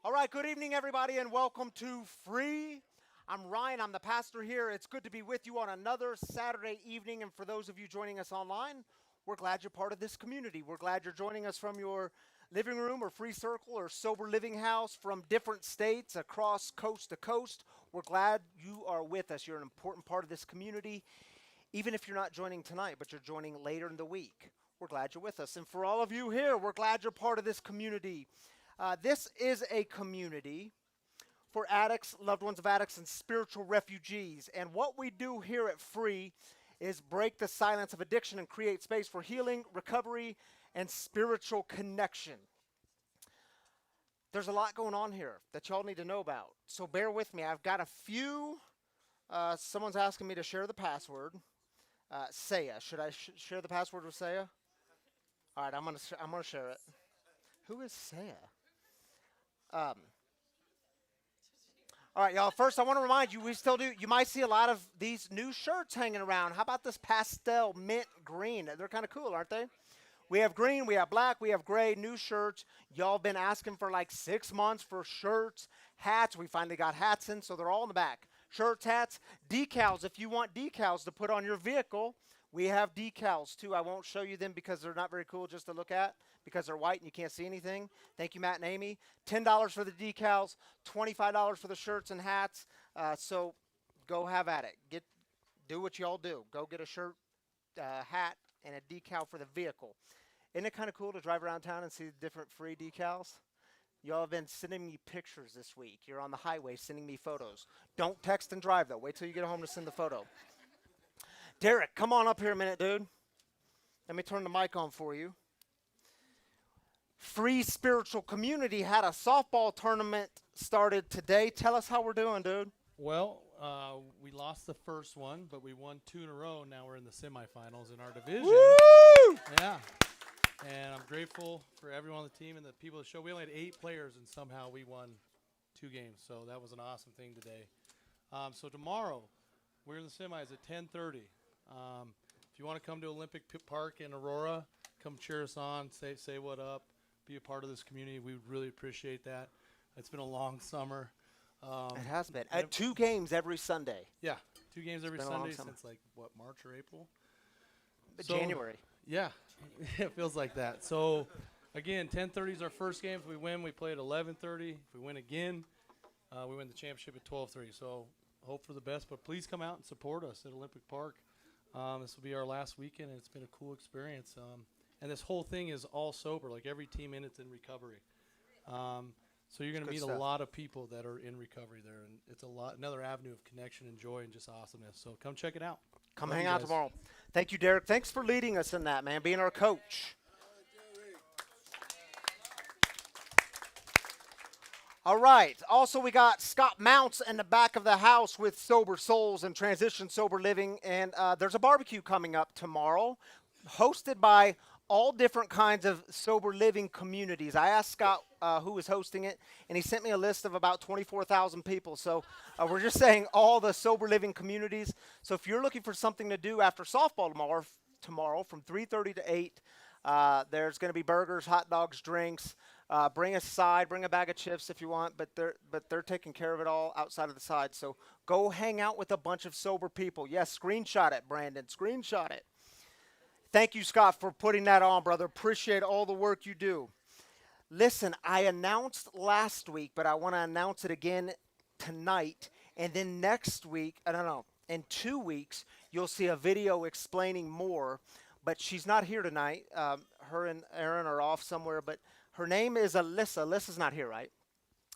All right, good evening, everybody, and welcome to Free. I'm Ryan, I'm the pastor here. It's good to be with you on another Saturday evening, and for those of you joining us online, we're glad you're part of this community. We're glad you're joining us from your living room or free circle or sober living house from different states across coast to coast. We're glad you are with us. You're an important part of this community, even if you're not joining tonight, but you're joining later in the week. We're glad you're with us. And for all of you here, we're glad you're part of this community. This is a community for addicts, loved ones of addicts, and spiritual refugees. And what we do here at Free is break the silence of addiction and create space for healing, recovery, and spiritual connection. There's a lot going on here that y'all need to know about. So bear with me. I've got a few. Someone's asking me to share the password. Saya. Should I share the password with Saya? All right, I'm gonna share it. Who is Saya? Um, all right, y'all. First, I want to remind you, we still do. You might see a lot of these new shirts hanging around. How about this pastel mint green? They're kind of cool, aren't they? We have green, we have black, we have gray, new shirts. Y'all been asking for like 6 months for shirts, hats. We finally got hats in, so they're all in the back. Shirts, hats, decals. If you want decals to put on your vehicle, we have decals too. I won't show you them because they're not very cool just to look at because they're white and you can't see anything. Thank you, Matt and Amy. $10 for the decals, $25 for the shirts and hats. So go have at it. Do what y'all do. Go get a shirt, hat, and a decal for the vehicle. Isn't it kind of cool to drive around town and see the different free decals? Y'all have been sending me pictures this week. You're on the highway sending me photos. Don't text and drive, though. Wait till you get home to send the photo. Derek, come on up here a minute, dude. Let me turn the mic on for you. Free Spiritual Community had a softball tournament started today. Tell us how we're doing, dude. Well, we lost the first one, but we won 2 in a row. Now we're in the semifinals in our division. Woo! Yeah. And I'm grateful for everyone on the team and the people that showed. We only had 8 players, and somehow we won 2 games. So that was an awesome thing today. So tomorrow, we're in the semis at 10:30. If you want to come to Olympic Park in Aurora, come cheer us on, say what up, be a part of this community. We would really appreciate that. It's been a long summer. It has been. 2 games every Sunday. Yeah, 2 games every been a long Sunday summer. since, like, what, March or April? January. Yeah, it feels like that. So, again, 10:30 is our first game. If we win, we play at 11:30. If we win again, we win the championship at 12:30. So, hope for the best. But please come out and support us at Olympic Park. This will be our last weekend, and it's been a cool experience. And this whole thing is all sober. Like, every team in it's in recovery. So you're going to meet a lot of people that are in recovery there, and it's another avenue of connection and joy and just awesomeness. So come check it out. Come Love hang you out guys. tomorrow. Thank you, Derek. Thanks for leading us in that, man, being our coach. All right. Also, we got Scott Mounts in the back of the house with Sober Souls and Transition Sober Living. And there's a barbecue coming up tomorrow, hosted by all different kinds of sober living communities. I asked Scott who was hosting it, and he sent me a list of about 24,000 people. So we're just saying all the sober living communities. So if you're looking for something to do after softball tomorrow from 3:30 to 8, there's going to be burgers, hot dogs, drinks. Bring a side, bring a bag of chips if you want, but they're taking care of it all outside of the side. So go hang out with a bunch of sober people. Yes, screenshot it, Brandon. Screenshot it. Thank you, Scott, for putting that on, brother. Appreciate all the work you do. Listen, I announced last week, but I want to announce it again tonight. And then next week, I don't know, in 2 weeks, you'll see a video explaining more. But she's not here tonight. Her and Aaron are off somewhere, but her name is Alyssa. Alyssa's not here, right?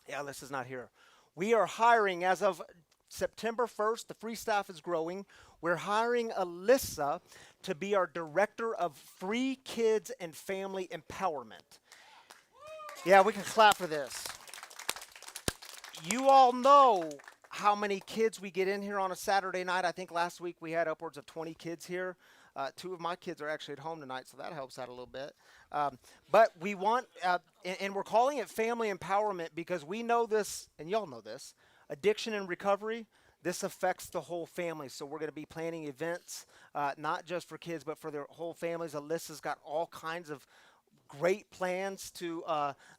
Yeah, Alyssa's not here. We are hiring as of September 1st. The free staff is growing. We're hiring Alyssa to be our director of free kids and family empowerment. Yeah, we can clap for this. You all know how many kids we get in here on a Saturday night. I think last week we had upwards of 20 kids here. 2 of my kids are actually at home tonight, so that helps out a little bit. But we want, and we're calling it family empowerment because we know this, and y'all know this, addiction and recovery, this affects the whole family. So we're going to be planning events, not just for kids, but for their whole families. Alyssa's got all kinds of great plans to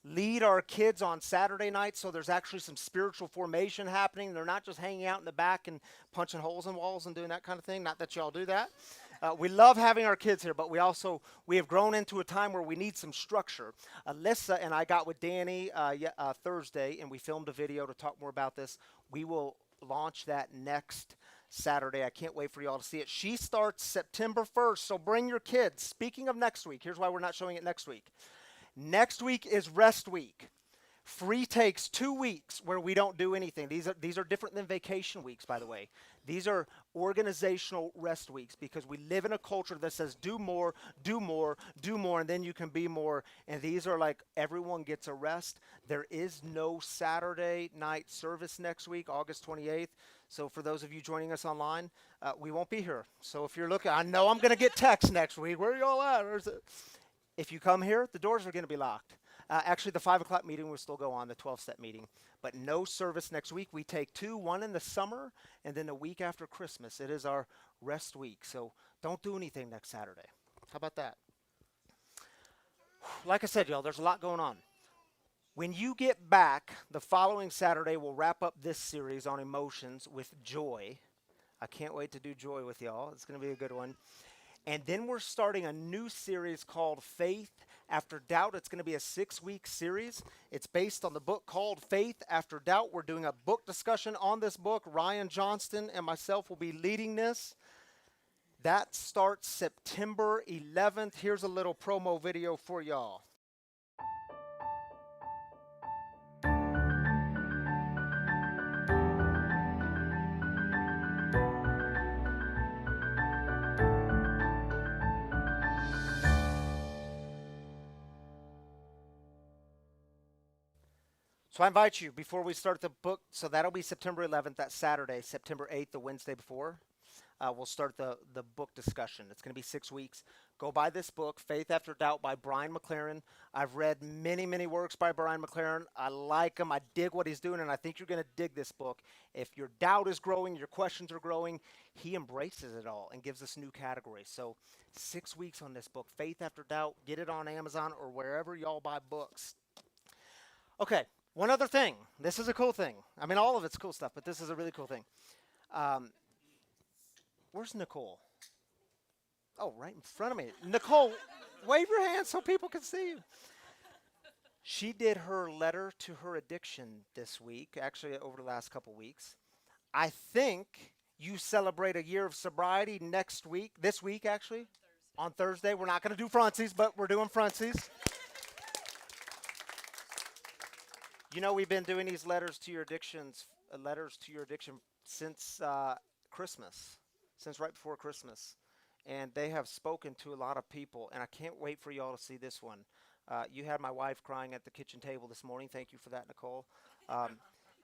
lead our kids on Saturday night. So there's actually some spiritual formation happening. They're not just hanging out in the back and punching holes in walls and doing that kind of thing. Not that y'all do that. We love having our kids here, but we have grown into a time where we need some structure. Alyssa and I got with Danny Thursday, and we filmed a video to talk more about this. We will launch that next Saturday. I can't wait for y'all to see it. She starts September 1st, so bring your kids. Speaking of next week, here's why we're not showing it next week. Next week is rest week. Free takes 2 weeks where we don't do anything. These are different than vacation weeks, by the way. These are organizational rest weeks because we live in a culture that says do more, do more, do more, and then you can be more. And these are like everyone gets a rest. There is no Saturday night service next week, August 28th. So for those of you joining us online, we won't be here. So if you're looking, I know I'm going to get texts next week. Where are y'all at? If you come here, the doors are going to be locked. Actually, the 5 o'clock meeting will still go on, the 12-step meeting. But no service next week. We take 2, one in the summer, and then a week after Christmas. It is our rest week. So don't do anything next Saturday. How about that? Like I said, y'all, there's a lot going on. When you get back, the following Saturday, we'll wrap up this series on emotions with joy. I can't wait to do joy with y'all. It's going to be a good one. And then we're starting a new series called Faith After Doubt. It's going to be a 6-week series. It's based on the book called Faith After Doubt. We're doing a book discussion on this book. Ryan Johnston and myself will be leading this. That starts September 11th. Here's a little promo video for y'all. So I invite you, before we start the book, so that'll be September 11th, that Saturday, September 8th, the Wednesday before, we'll start the book discussion. It's going to be 6 weeks. Go buy this book, Faith After Doubt by Brian McLaren. I've read many, many works by Brian McLaren. I like him. I dig what he's doing, and I think you're going to dig this book. If your doubt is growing, your questions are growing, he embraces it all and gives us new categories. So 6 weeks on this book, Faith After Doubt. Get it on Amazon or wherever y'all buy books. Okay. One other thing. This is a cool thing. I mean, all of it's cool stuff, but this is a really cool thing. Where's Nicole? Oh, right in front of me. Nicole, wave your hand so people can see you. She did her letter to her addiction this week, actually over the last couple weeks. I think you celebrate a year of sobriety this week actually, on Thursday. We're not going to do Frontsies, but we're doing Frontsies. You know, we've been doing these letters to your addiction since Christmas, since right before Christmas. And they have spoken to a lot of people, and I can't wait for y'all to see this one. You had my wife crying at the kitchen table this morning. Thank you for that, Nicole.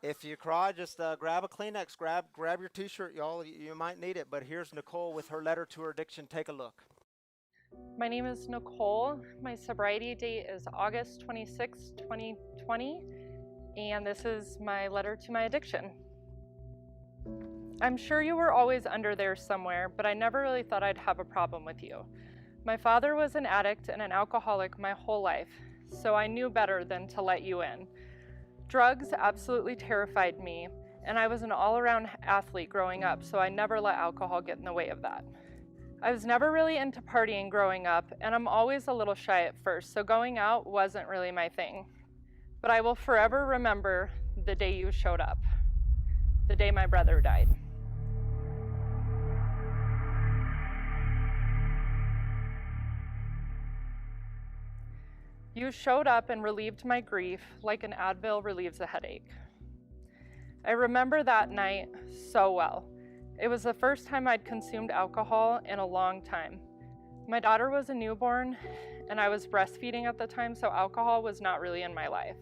If you cry, just grab a Kleenex, grab your T-shirt, y'all. You might need it. But here's Nicole with her letter to her addiction. Take a look. My name is Nicole. My sobriety date is August 26, 2020. And this is my letter to my addiction. I'm sure you were always under there somewhere, but I never really thought I'd have a problem with you. My father was an addict and an alcoholic my whole life, so I knew better than to let you in. Drugs absolutely terrified me, and I was an all-around athlete growing up, so I never let alcohol get in the way of that. I was never really into partying growing up, and I'm always a little shy at first, so going out wasn't really my thing. But I will forever remember the day you showed up, the day my brother died. You showed up and relieved my grief like an Advil relieves a headache. I remember that night so well. It was the first time I'd consumed alcohol in a long time. My daughter was a newborn, and I was breastfeeding at the time, so alcohol was not really in my life.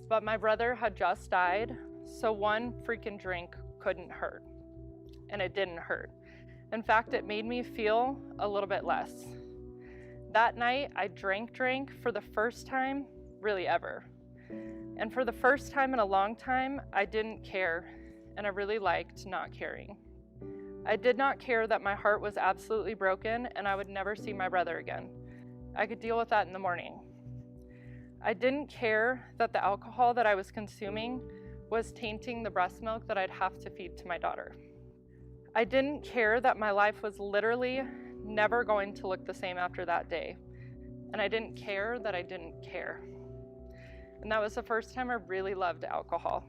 But my brother had just died, so one freaking drink couldn't hurt. And it didn't hurt. In fact, it made me feel a little bit less. That night, I drank for the first time, really ever. And for the first time in a long time, I didn't care, and I really liked not caring. I did not care that my heart was absolutely broken and I would never see my brother again. I could deal with that in the morning. I didn't care that the alcohol that I was consuming was tainting the breast milk that I'd have to feed to my daughter. I didn't care that my life was literally never going to look the same after that day. And I didn't care that I didn't care. And that was the first time I really loved alcohol.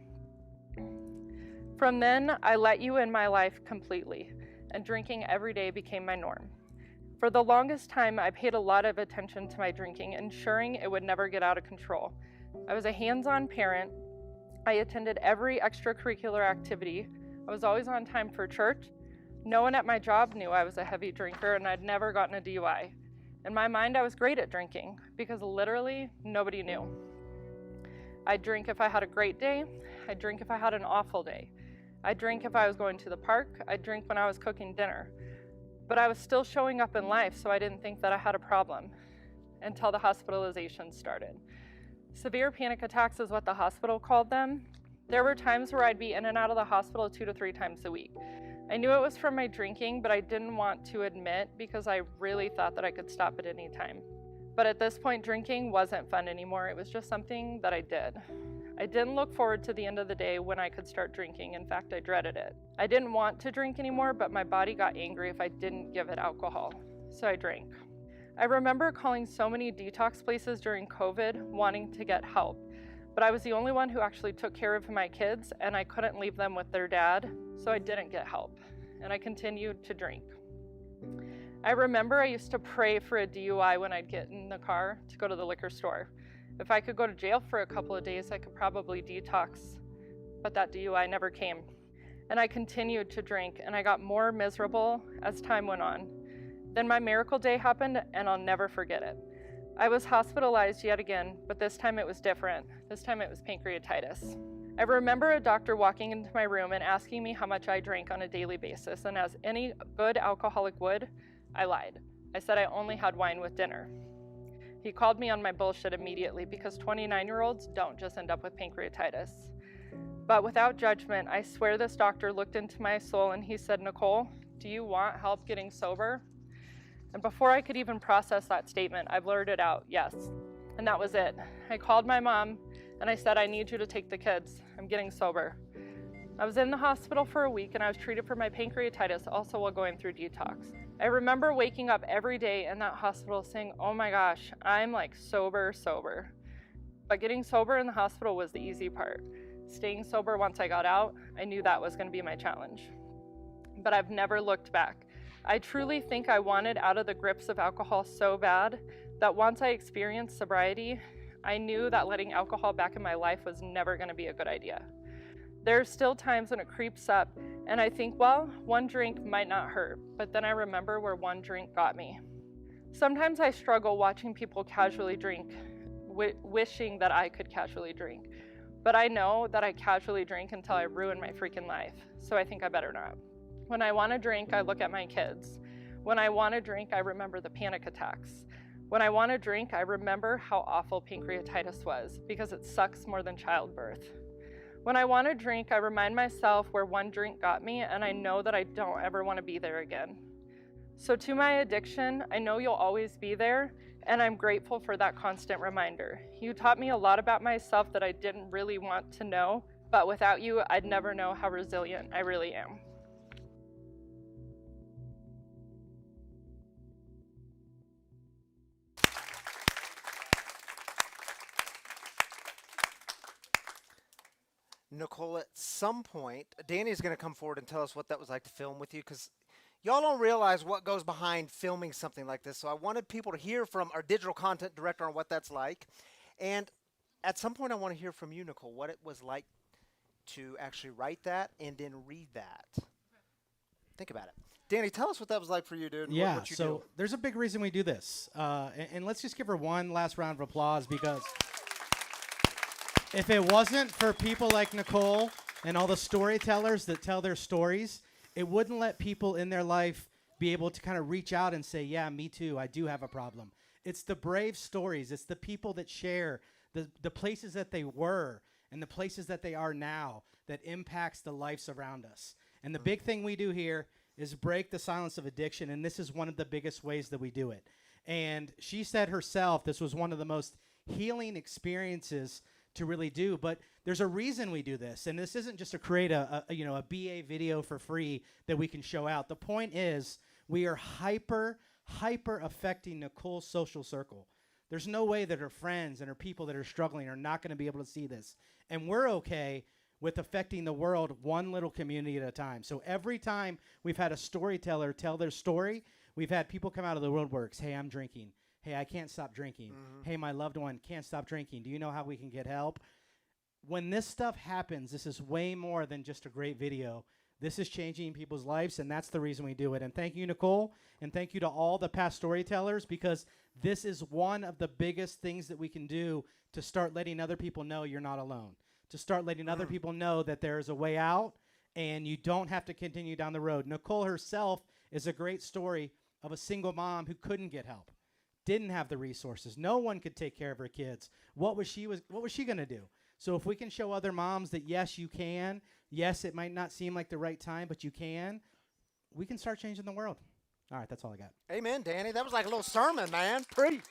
From then, I let you in my life completely, and drinking every day became my norm. For the longest time, I paid a lot of attention to my drinking, ensuring it would never get out of control. I was a hands-on parent. I attended every extracurricular activity. I was always on time for church. No one at my job knew I was a heavy drinker, and I'd never gotten a DUI. In my mind, I was great at drinking, because literally nobody knew. I'd drink if I had a great day. I'd drink if I had an awful day. I'd drink if I was going to the park. I'd drink when I was cooking dinner. But I was still showing up in life, so I didn't think that I had a problem until the hospitalization started. Severe panic attacks is what the hospital called them. There were times where I'd be in and out of the hospital 2 to 3 times a week. I knew it was from my drinking, but I didn't want to admit because I really thought that I could stop at any time. But at this point, drinking wasn't fun anymore. It was just something that I did. I didn't look forward to the end of the day when I could start drinking. In fact, I dreaded it. I didn't want to drink anymore, but my body got angry if I didn't give it alcohol. So I drank. I remember calling so many detox places during COVID wanting to get help, but I was the only one who actually took care of my kids, and I couldn't leave them with their dad, so I didn't get help, and I continued to drink. I remember I used to pray for a DUI when I'd get in the car to go to the liquor store. If I could go to jail for a couple of days, I could probably detox, but that DUI never came. And I continued to drink, and I got more miserable as time went on. Then my miracle day happened, and I'll never forget it. I was hospitalized yet again, but this time it was different. This time it was pancreatitis. I remember a doctor walking into my room and asking me how much I drank on a daily basis, and as any good alcoholic would, I lied. I said I only had wine with dinner. He called me on my bullshit immediately because 29-year-olds don't just end up with pancreatitis. But without judgment, I swear this doctor looked into my soul and he said, "Nicole, do you want help getting sober?" And before I could even process that statement, I blurted out, "Yes." And that was it. I called my mom and I said, "I need you to take the kids. I'm getting sober." I was in the hospital for a week and I was treated for my pancreatitis also while going through detox. I remember waking up every day in that hospital saying, "Oh my gosh, I'm like sober. But getting sober in the hospital was the easy part. Staying sober once I got out, I knew that was going to be my challenge. But I've never looked back. I truly think I wanted out of the grips of alcohol so bad that once I experienced sobriety, I knew that letting alcohol back in my life was never going to be a good idea. There's still times when it creeps up and I think, well, one drink might not hurt, but then I remember where one drink got me. Sometimes I struggle watching people casually drink, wishing that I could casually drink. But I know that I casually drink until I ruin my freaking life, so I think I better not. When I want to drink, I look at my kids. When I want to drink, I remember the panic attacks. When I want to drink, I remember how awful pancreatitis was, because it sucks more than childbirth. When I want to drink, I remind myself where one drink got me, and I know that I don't ever want to be there again. So to my addiction, I know you'll always be there, and I'm grateful for that constant reminder. You taught me a lot about myself that I didn't really want to know, but without you, I'd never know how resilient I really am. Nicole, at some point, Danny's going to come forward and tell us what that was like to film with you, because y'all don't realize what goes behind filming something like this. So I wanted people to hear from our digital content director on what that's like. And at some point, I want to hear from you, Nicole, what it was like to actually write that and then read that. Think about it. Danny, tell us what that was like for you, dude. And Yeah, what you so do. there's a big reason we do this. And let's just give her one last round of applause, because if it wasn't for people like Nicole and all the storytellers that tell their stories, it wouldn't let people in their life be able to kind of reach out and say, yeah, me too, I do have a problem. It's the brave stories. It's the people that share the places that they were and the places that they are now that impacts the lives around us. And the big thing we do here is break the silence of addiction, and this is one of the biggest ways that we do it. And she said herself this was one of the most healing experiences to really do. But there's a reason we do this. And this isn't just to create a BA video for free that we can show out. The point is we are hyper affecting Nicole's social circle. There's no way that her friends and her people that are struggling are not going to be able to see this. And we're okay with affecting the world one little community at a time. So every time we've had a storyteller tell their story, we've had people come out of the woodworks. Hey, I'm drinking. Hey, I can't stop drinking. Hey, my loved one can't stop drinking. Do you know how we can get help? When this stuff happens, this is way more than just a great video. This is changing people's lives, and that's the reason we do it. And thank you, Nicole, and thank you to all the past storytellers, because this is one of the biggest things that we can do to start letting other people know you're not alone, to start letting other people know that there is a way out and you don't have to continue down the road. Nicole herself is a great story of a single mom who couldn't get help, didn't have the resources. No one could take care of her kids. What was she going to do? So if we can show other moms that, yes, you can, yes, it might not seem like the right time, but you can, we can start changing the world. All right, that's all I got. Amen, Danny. That was like a little sermon, man. Preach.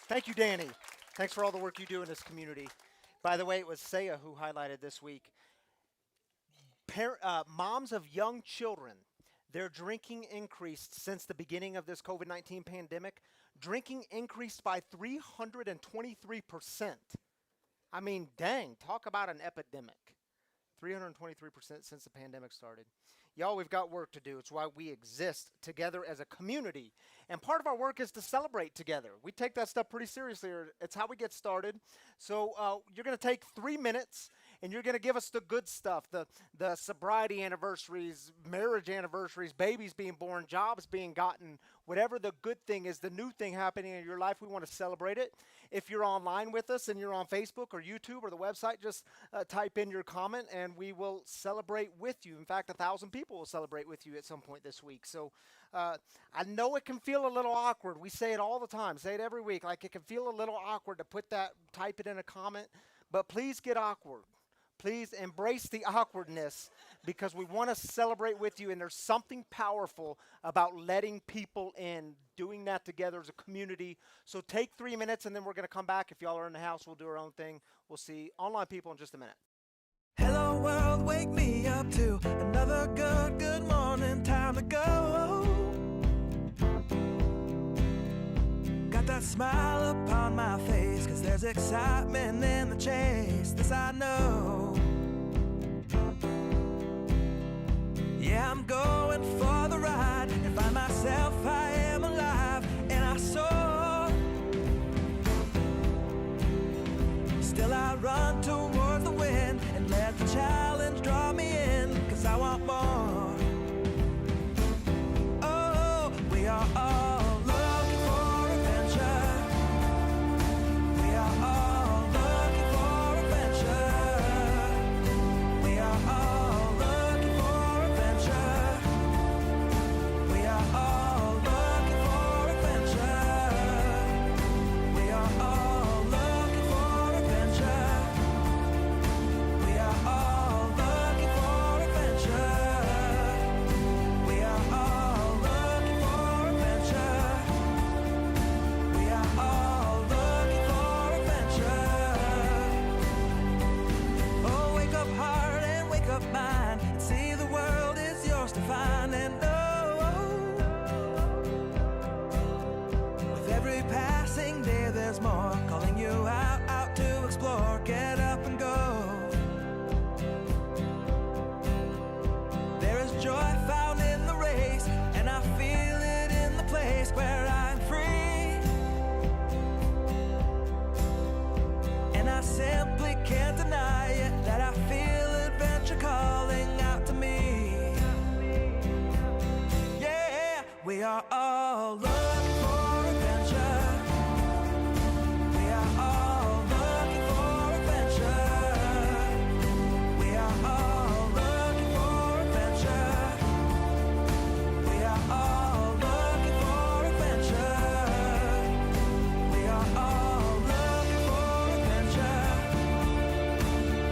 Thank you, Danny. Thanks for all the work you do in this community. By the way, it was Saya who highlighted this week. Moms of young children, their drinking increased since the beginning of this COVID-19 pandemic. Drinking increased by 323%. I mean, dang, talk about an epidemic. 323% since the pandemic started. Y'all, we've got work to do. It's why we exist together as a community. And part of our work is to celebrate together. We take that stuff pretty seriously. It's how we get started. So you're going to take 3 minutes, and you're going to give us the good stuff, the sobriety anniversaries, marriage anniversaries, babies being born, jobs being gotten, whatever the good thing is, the new thing happening in your life, we want to celebrate it. If you're online with us and you're on Facebook or YouTube or the website, just type in your comment and we will celebrate with you. In fact, 1,000 people will celebrate with you at some point this week. So I know it can feel a little awkward. We say it all the time, say it every week. Like it can feel a little awkward to type it in a comment, but please get awkward. Please embrace the awkwardness because we want to celebrate with you, and there's something powerful about letting people in, doing that together as a community. So take 3 minutes, and then we're going to come back. If y'all are in the house, we'll do our own thing. We'll see online people in just a minute. Hello world, wake me up to another good morning, time to go. Got that smile upon my face, 'cause there's excitement in the chase, this I know. Yeah, I'm going for the ride and find myself, I am alive, and I soar. Still I run towards the wind and let the challenge draw me in, 'cause I want more. Oh, we are all looking for adventure. We are all looking for adventure. We are all looking for adventure. We are all looking for adventure. We are all looking for adventure. We are all looking for adventure. We are all looking for adventure. We are all looking for adventure. Oh, wake up heart and wake up mind, and see the world is yours to find. And with every passing day there's more, calling you out to explore. Get up and go. There is joy found in the race, and I feel it in the place where I'm free. And I simply can't deny it, that I feel adventure calling out to me. Yeah, we are all looking for adventure. We are all looking for adventure. We are all looking for adventure. We are all looking for adventure. We are all looking for adventure.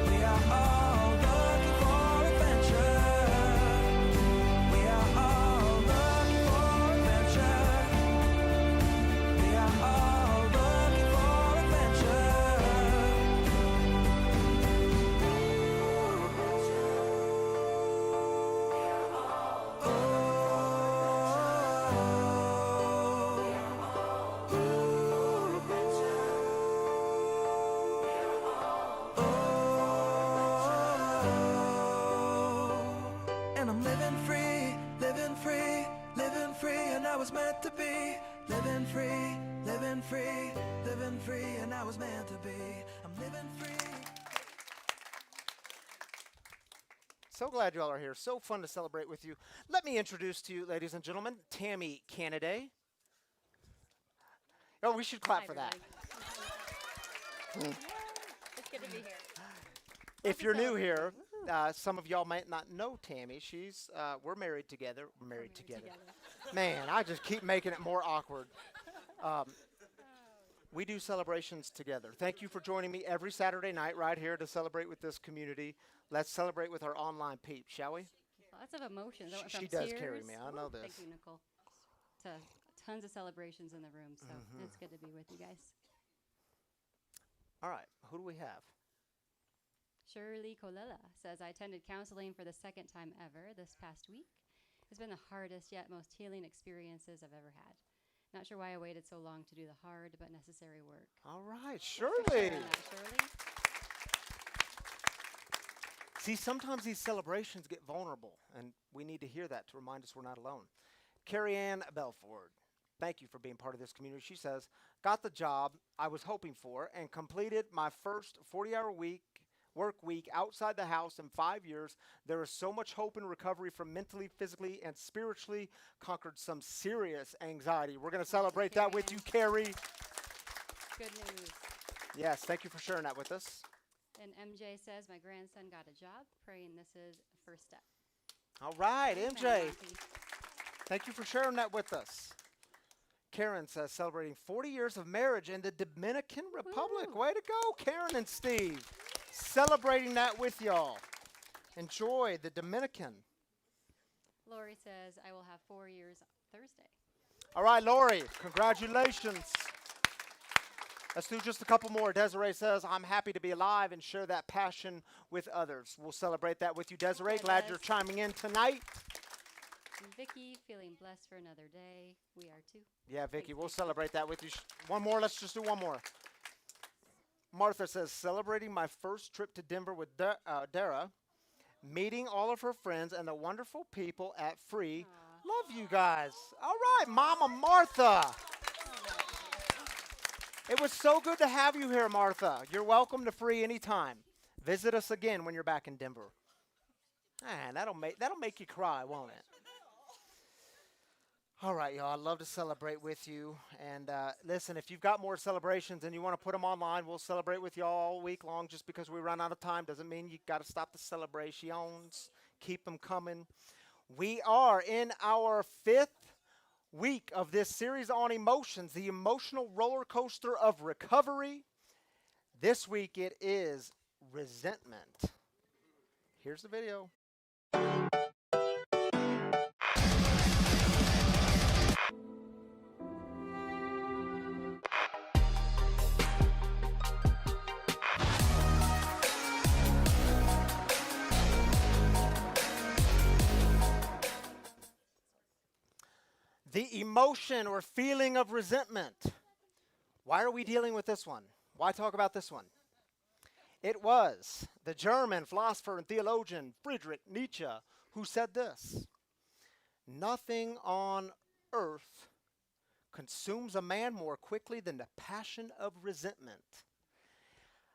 We are all looking for adventure. We are all looking for adventure. I'm living free, living free, living free, and I was meant to be. Living free, living free, living free, and I was meant to be. I'm living free. So glad you all are here. So fun to celebrate with you. Let me introduce to you, ladies and gentlemen, Tammy Canaday. Oh, we should clap Hi, for that. everybody. It's good to be here. If to you're new celebrate. here, some of y'all might not know Tammy. We're married together. We're married together. Man, I just keep making it more awkward. We do celebrations together. Thank you for joining me every Saturday night right here to celebrate with this community. Let's celebrate with our online peeps, shall we? Lots of emotions. That went She from does carry tears- me. I know Woo, this. Thank you, Nicole. To tons of celebrations in the room, so it's good to be with you guys. All right, who do we have? Shirley Colella says, I attended counseling for the second time ever this past week. It's been the hardest yet most healing experiences I've ever had. Not sure why I waited so long to do the hard but necessary work. All right, Thanks for Shirley. sharing that, Shirley. See, sometimes these celebrations get vulnerable, and we need to hear that to remind us we're not alone. Carrie Ann Belford, thank you for being part of this community. She says, got the job I was hoping for and completed my first 40-hour work week outside the house in 5 years. There is so much hope and recovery from mentally, physically, and spiritually conquered some serious anxiety. We're going to celebrate that with you, Carrie. Good news. Yes, thank you for sharing that with us. And MJ says, my grandson got a job, praying this is a first step. All right, Amen, MJ, Auntie. thank you for sharing that with us. Karen says, celebrating 40 years of marriage in the Dominican Republic. Woo. Way to go, Karen and Steve. Celebrating that with y'all. Enjoy the Dominican. Lori says, I will have 4 years Thursday. All right, Lori, congratulations. Let's do just a couple more. Desiree says, I'm happy to be alive and share that passion with others. We'll celebrate that with you, Desiree. Hi, Glad Des. you're chiming in tonight. And Vicky, feeling blessed for another day. We are too. Yeah, Vicky, Thanks, we'll Vicky. celebrate that with you. One more. Let's just do one more. Martha says, celebrating my first trip to Denver with Dara, meeting all of her friends and the wonderful people at Free. Love you guys. All right, Mama Martha. It was so good to have you here, Martha. You're welcome to Free anytime. Visit us again when you're back in Denver. Man, that'll make you cry, won't it? All right, y'all. I'd love to celebrate with you. And listen, if you've got more celebrations and you want to put them online, we'll celebrate with you all week long. Just because we run out of time doesn't mean you got to stop the celebrations. Keep them coming. We are in our 5th week of this series on emotions, the emotional roller coaster of recovery. This week it is resentment. Here's the video. The emotion or feeling of resentment. Why are we dealing with this one? Why talk about this one? It was the German philosopher and theologian Friedrich Nietzsche who said this: nothing on earth consumes a man more quickly than the passion of resentment.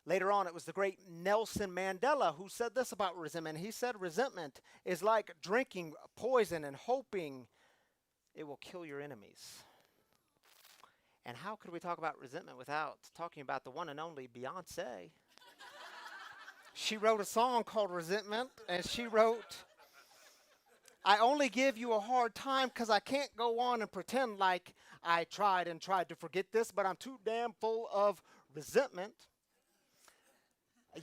Later on, it was the great Nelson Mandela who said this about resentment. He said resentment is like drinking poison and hoping it will kill your enemies. And how could we talk about resentment without talking about the one and only Beyonce? She wrote a song called Resentment, and she wrote, I only give you a hard time because I can't go on and pretend like I tried to forget this, but I'm too damn full of resentment.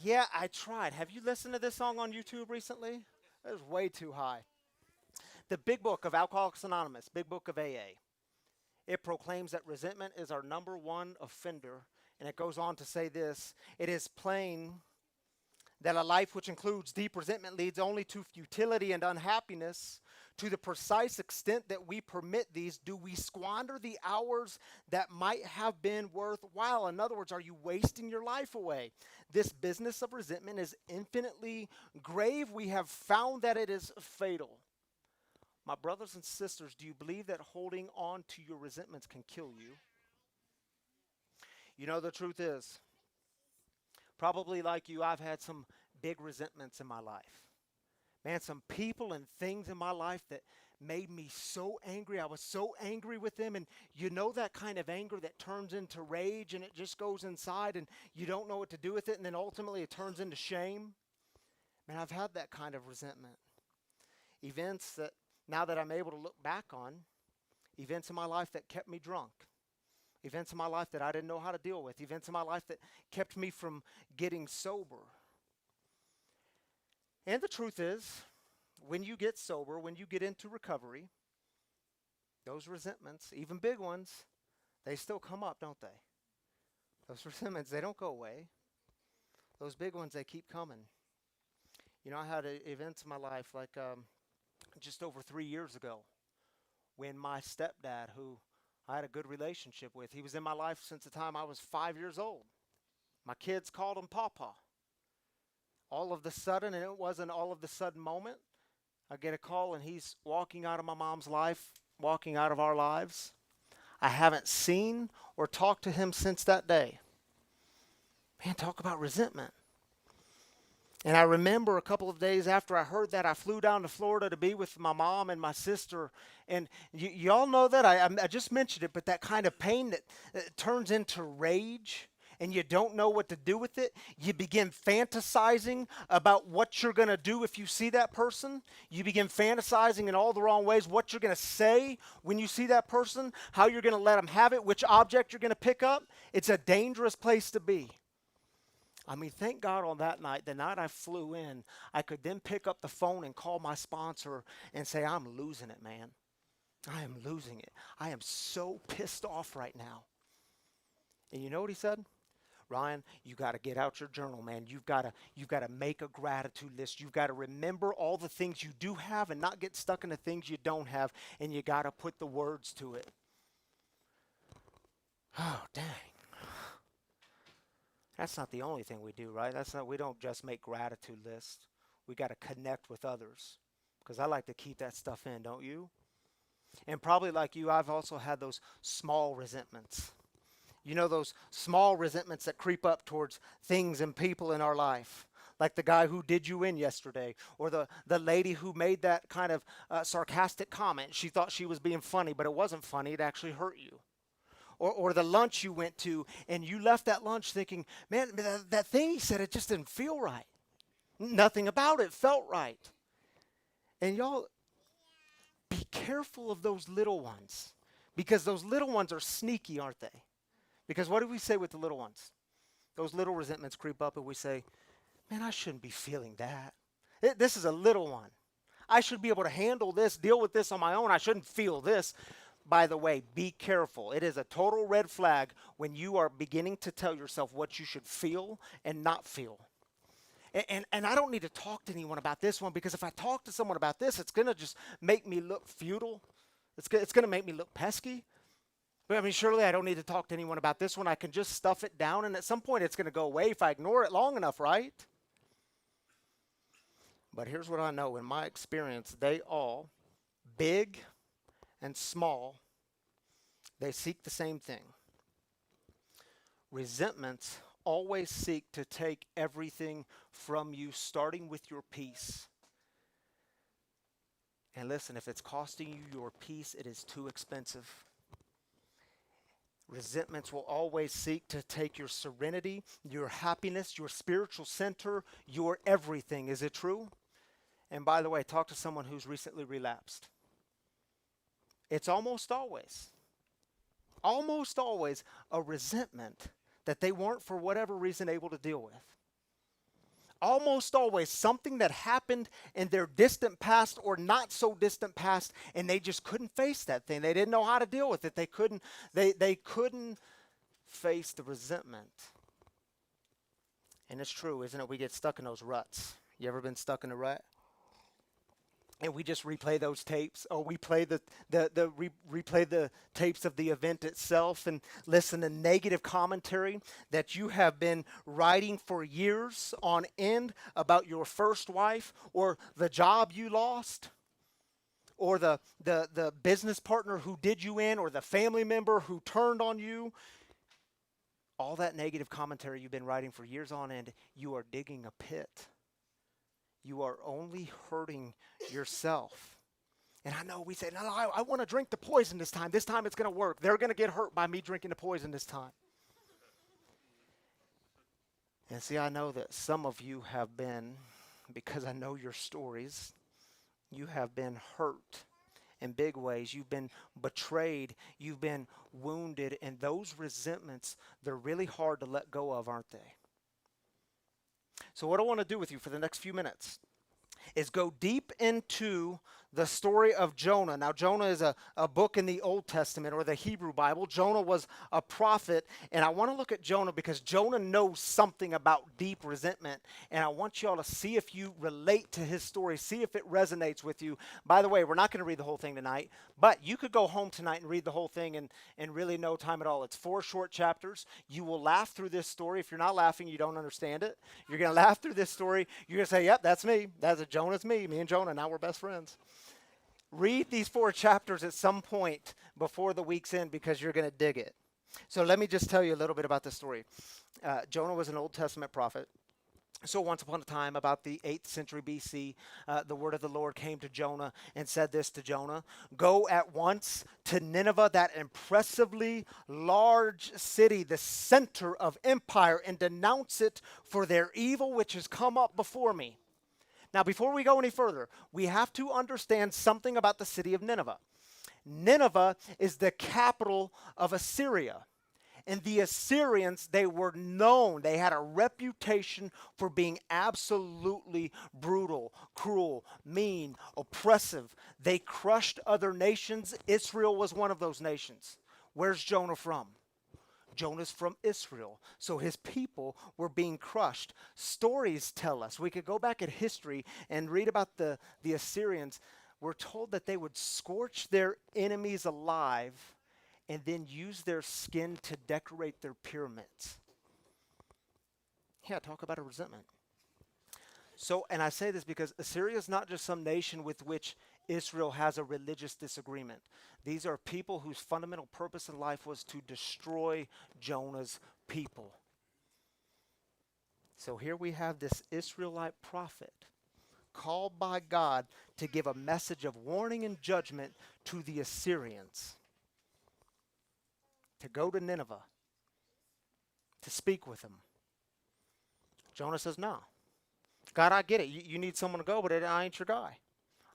Yeah, I tried. Have you listened to this song on YouTube recently? It was way too high. The Big Book of Alcoholics Anonymous, Big Book of AA, it proclaims that resentment is our number one offender. And it goes on to say this: it is plain that a life which includes deep resentment leads only to futility and unhappiness. To the precise extent that we permit these, do we squander the hours that might have been worthwhile? In other words, are you wasting your life away? This business of resentment is infinitely grave. We have found that it is fatal. My brothers and sisters, do you believe that holding on to your resentments can kill you? You know, the truth is, probably like you, I've had some big resentments in my life. Man, some people and things in my life that made me so angry. I was so angry with them. And you know that kind of anger that turns into rage and it just goes inside and you don't know what to do with it. And then ultimately it turns into shame. Man, I've had that kind of resentment. Events that now that I'm able to look back on, events in my life that kept me drunk. Events in my life that I didn't know how to deal with. Events in my life that kept me from getting sober. And the truth is, when you get sober, when you get into recovery, those resentments, even big ones, they still come up, don't they? Those resentments, they don't go away. Those big ones, they keep coming. You know, I had events in my life like just over 3 years ago when my stepdad, who I had a good relationship with, he was in my life since the time I was 5 years old. My kids called him Papa. All of the sudden, and it wasn't all of the sudden moment, I get a call and he's walking out of my mom's life, walking out of our lives. I haven't seen or talked to him since that day. Man, talk about resentment. And I remember a couple of days after I heard that, I flew down to Florida to be with my mom and my sister. And y'all know that, I just mentioned it, but that kind of pain that turns into rage and you don't know what to do with it. You begin fantasizing about what you're going to do if you see that person. You begin fantasizing in all the wrong ways, what you're going to say when you see that person, how you're going to let them have it, which object you're going to pick up. It's a dangerous place to be. I mean, thank God on that night, the night I flew in, I could then pick up the phone and call my sponsor and say, I'm losing it, man. I am losing it. I am so pissed off right now. And you know what he said? Ryan, you got to get out your journal, man. You've got to make a gratitude list. You've got to remember all the things you do have and not get stuck in the things you don't have, and you got to put the words to it. Oh, dang. That's not the only thing we do, right? We don't just make gratitude lists. We got to connect with others, because I like to keep that stuff in, don't you? And probably like you, I've also had those small resentments. You know, those small resentments that creep up towards things and people in our life. Like the guy who did you in yesterday, or the lady who made that kind of sarcastic comment. She thought she was being funny, but it wasn't funny. It actually hurt you. Or the lunch you went to, and you left that lunch thinking, man, that thing he said, it just didn't feel right. Nothing about it felt right. And y'all, be careful of those little ones, because those little ones are sneaky, aren't they? Because what do we say with the little ones? Those little resentments creep up and we say, man, I shouldn't be feeling that. This is a little one. I should be able to handle this, deal with this on my own. I shouldn't feel this. By the way, be careful. It is a total red flag when you are beginning to tell yourself what you should feel and not feel. And I don't need to talk to anyone about this one, because if I talk to someone about this, it's going to just make me look futile. It's going to make me look pesky. But I mean, surely I don't need to talk to anyone about this one. I can just stuff it down, and at some point it's going to go away if I ignore it long enough, right? But here's what I know. In my experience, they all, big and small, they seek the same thing. Resentments always seek to take everything from you, starting with your peace. And listen, if it's costing you your peace, it is too expensive. Resentments will always seek to take your serenity, your happiness, your spiritual center, your everything. Is it true? And by the way, talk to someone who's recently relapsed. It's almost always a resentment that they weren't, for whatever reason, able to deal with. Almost always something that happened in their distant past or not so distant past, and they just couldn't face that thing. They didn't know how to deal with it. They couldn't face the resentment. And it's true, isn't it? We get stuck in those ruts. You ever been stuck in a rut? And we just replay those tapes, or we play replay the tapes of the event itself, and listen to negative commentary that you have been writing for years on end about your first wife, or the job you lost, or the business partner who did you in, or the family member who turned on you, all that negative commentary you've been writing for years on end, you are digging a pit. You are only hurting yourself. And I know we say, no, I want to drink the poison this time. This time it's going to work. They're going to get hurt by me drinking the poison this time. And see, I know that some of you have been, because I know your stories, you have been hurt in big ways. You've been betrayed. You've been wounded. And those resentments, they're really hard to let go of, aren't they? So what I want to do with you for the next few minutes is go deep into the story of Jonah. Now, Jonah is a book in the Old Testament or the Hebrew Bible. Jonah was a prophet, and I want to look at Jonah because Jonah knows something about deep resentment, and I want you all to see if you relate to his story, see if it resonates with you. By the way, we're not going to read the whole thing tonight, but you could go home tonight and read the whole thing in really no time at all. It's 4 short chapters. You will laugh through this story. If you're not laughing, you don't understand it. You're going to laugh through this story. You're going to say, yep, that's me. Jonah's me. Me and Jonah, now we're best friends. Read these 4 chapters at some point before the week's end because you're going to dig it. So let me just tell you a little bit about this story. Jonah was an Old Testament prophet. So once upon a time, about the 8th century BC, the word of the Lord came to Jonah and said this to Jonah: go at once to Nineveh, that impressively large city, the center of empire, and denounce it for their evil which has come up before me. Now, before we go any further, we have to understand something about the city of Nineveh. Nineveh is the capital of Assyria. And the Assyrians, they were known, they had a reputation for being absolutely brutal, cruel, mean, oppressive. They crushed other nations. Israel was one of those nations. Where's Jonah from? Jonah's from Israel, so his people were being crushed. Stories tell us, we could go back in history and read about the Assyrians. We're told that they would scorch their enemies alive and then use their skin to decorate their pyramids. Yeah, talk about a resentment. So, and I say this because Assyria is not just some nation with which Israel has a religious disagreement. These are people whose fundamental purpose in life was to destroy Jonah's people. So here we have this Israelite prophet called by God to give a message of warning and judgment to the Assyrians, to go to Nineveh, to speak with them. Jonah says, no. God, I get it. You need someone to go, but I ain't your guy.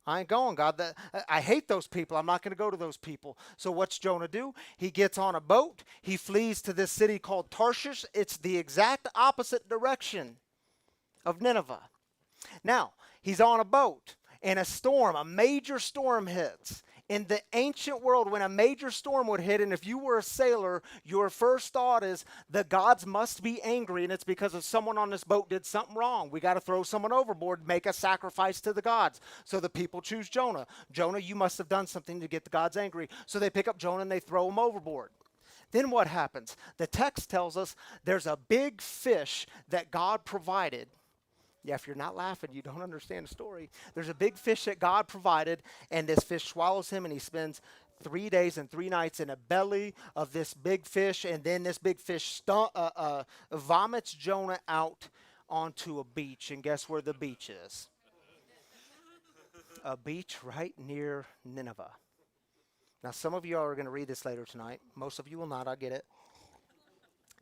I ain't going, God. I hate those people. I'm not going to go to those people. So what's Jonah do? He gets on a boat. He flees to this city called Tarshish. It's the exact opposite direction of Nineveh. Now, he's on a boat, and a major storm hits. In the ancient world, when a major storm would hit, and if you were a sailor, your first thought is, the gods must be angry, and it's because of someone on this boat did something wrong. We got to throw someone overboard, make a sacrifice to the gods. So the people choose Jonah. Jonah, you must have done something to get the gods angry. So they pick up Jonah and they throw him overboard. Then what happens? The text tells us there's a big fish that God provided. Yeah, if you're not laughing, you don't understand the story. There's a big fish that God provided, and this fish swallows him, and he spends 3 days and 3 nights in the belly of this big fish, and then this big fish vomits Jonah out onto a beach. And guess where the beach is? A beach right near Nineveh. Now, some of you all are going to read this later tonight. Most of you will not, I get it.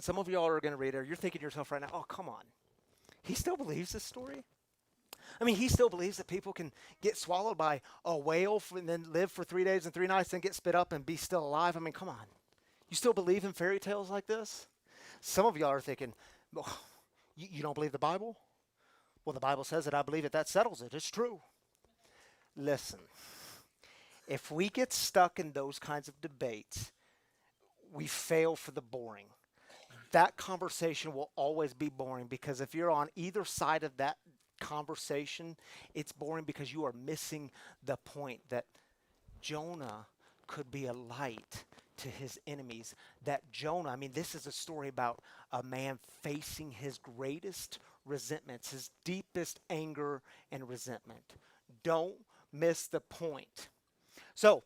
Some of you all are going to read it. You're thinking to yourself right now, oh, come on. He still believes this story? I mean, he still believes that people can get swallowed by a whale and then live for 3 days and 3 nights and get spit up and be still alive? I mean, come on. You still believe in fairy tales like this? Some of y'all are thinking, well, you don't believe the Bible? Well, the Bible says it. I believe it. That settles it. It's true. Listen, if we get stuck in those kinds of debates, we fail for the boring. That conversation will always be boring, because if you're on either side of that conversation, it's boring because you are missing the point that Jonah could be a light to his enemies. That Jonah, I mean, this is a story about a man facing his greatest resentments, his deepest anger and resentment. Don't miss the point. So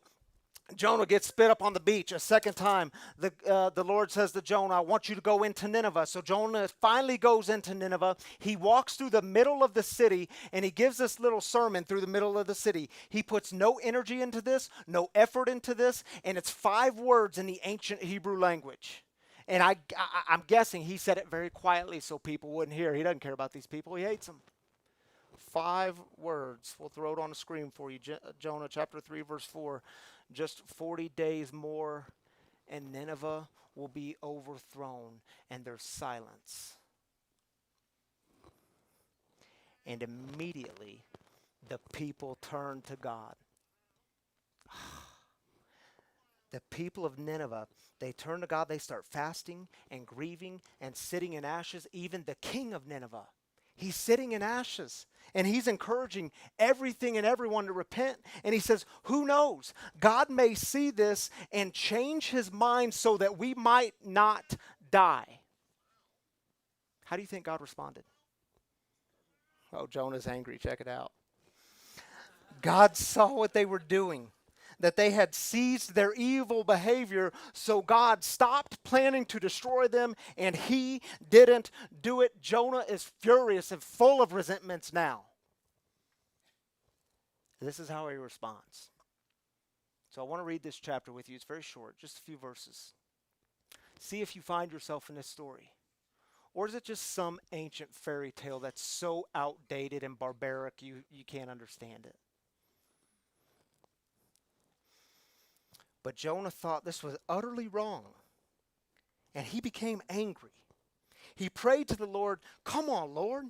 Jonah gets spit up on the beach a second time. The Lord says to Jonah, I want you to go into Nineveh. So Jonah finally goes into Nineveh. He walks through the middle of the city, and he gives this little sermon through the middle of the city. He puts no energy into this, no effort into this, and it's 5 words in the ancient Hebrew language. And I'm guessing he said it very quietly so people wouldn't hear. He doesn't care about these people. He hates them. 5 words. We'll throw it on the screen for you. Jonah chapter 3, verse 4. Just 40 days more, and Nineveh will be overthrown, and there's silence. And immediately, the people turn to God. The people of Nineveh, they turn to God. They start fasting and grieving and sitting in ashes. Even the king of Nineveh, he's sitting in ashes. And he's encouraging everything and everyone to repent. And he says, who knows? God may see this and change his mind so that we might not die. How do you think God responded? Oh, Jonah's angry. Check it out. God saw what they were doing, that they had seized their evil behavior, so God stopped planning to destroy them, and he didn't do it. Jonah is furious and full of resentments now. This is how he responds. So I want to read this chapter with you. It's very short, just a few verses. See if you find yourself in this story. Or is it just some ancient fairy tale that's so outdated and barbaric you can't understand it? But Jonah thought this was utterly wrong, and he became angry. He prayed to the Lord, come on, Lord.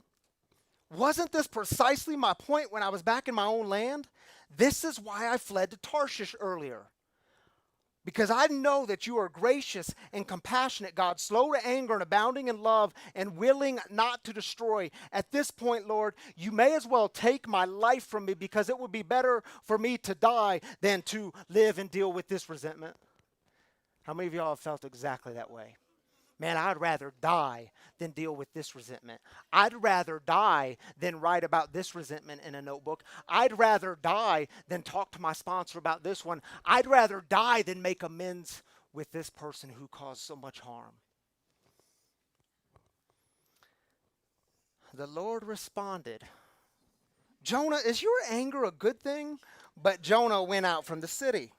Wasn't this precisely my point when I was back in my own land? This is why I fled to Tarshish earlier. Because I know that you are gracious and compassionate, God, slow to anger and abounding in love and willing not to destroy. At this point, Lord, you may as well take my life from me, because it would be better for me to die than to live and deal with this resentment. How many of y'all have felt exactly that way? Man, I'd rather die than deal with this resentment. I'd rather die than write about this resentment in a notebook. I'd rather die than talk to my sponsor about this one. I'd rather die than make amends with this person who caused so much harm. The Lord responded, Jonah, is your anger a good thing? But Jonah went out from the city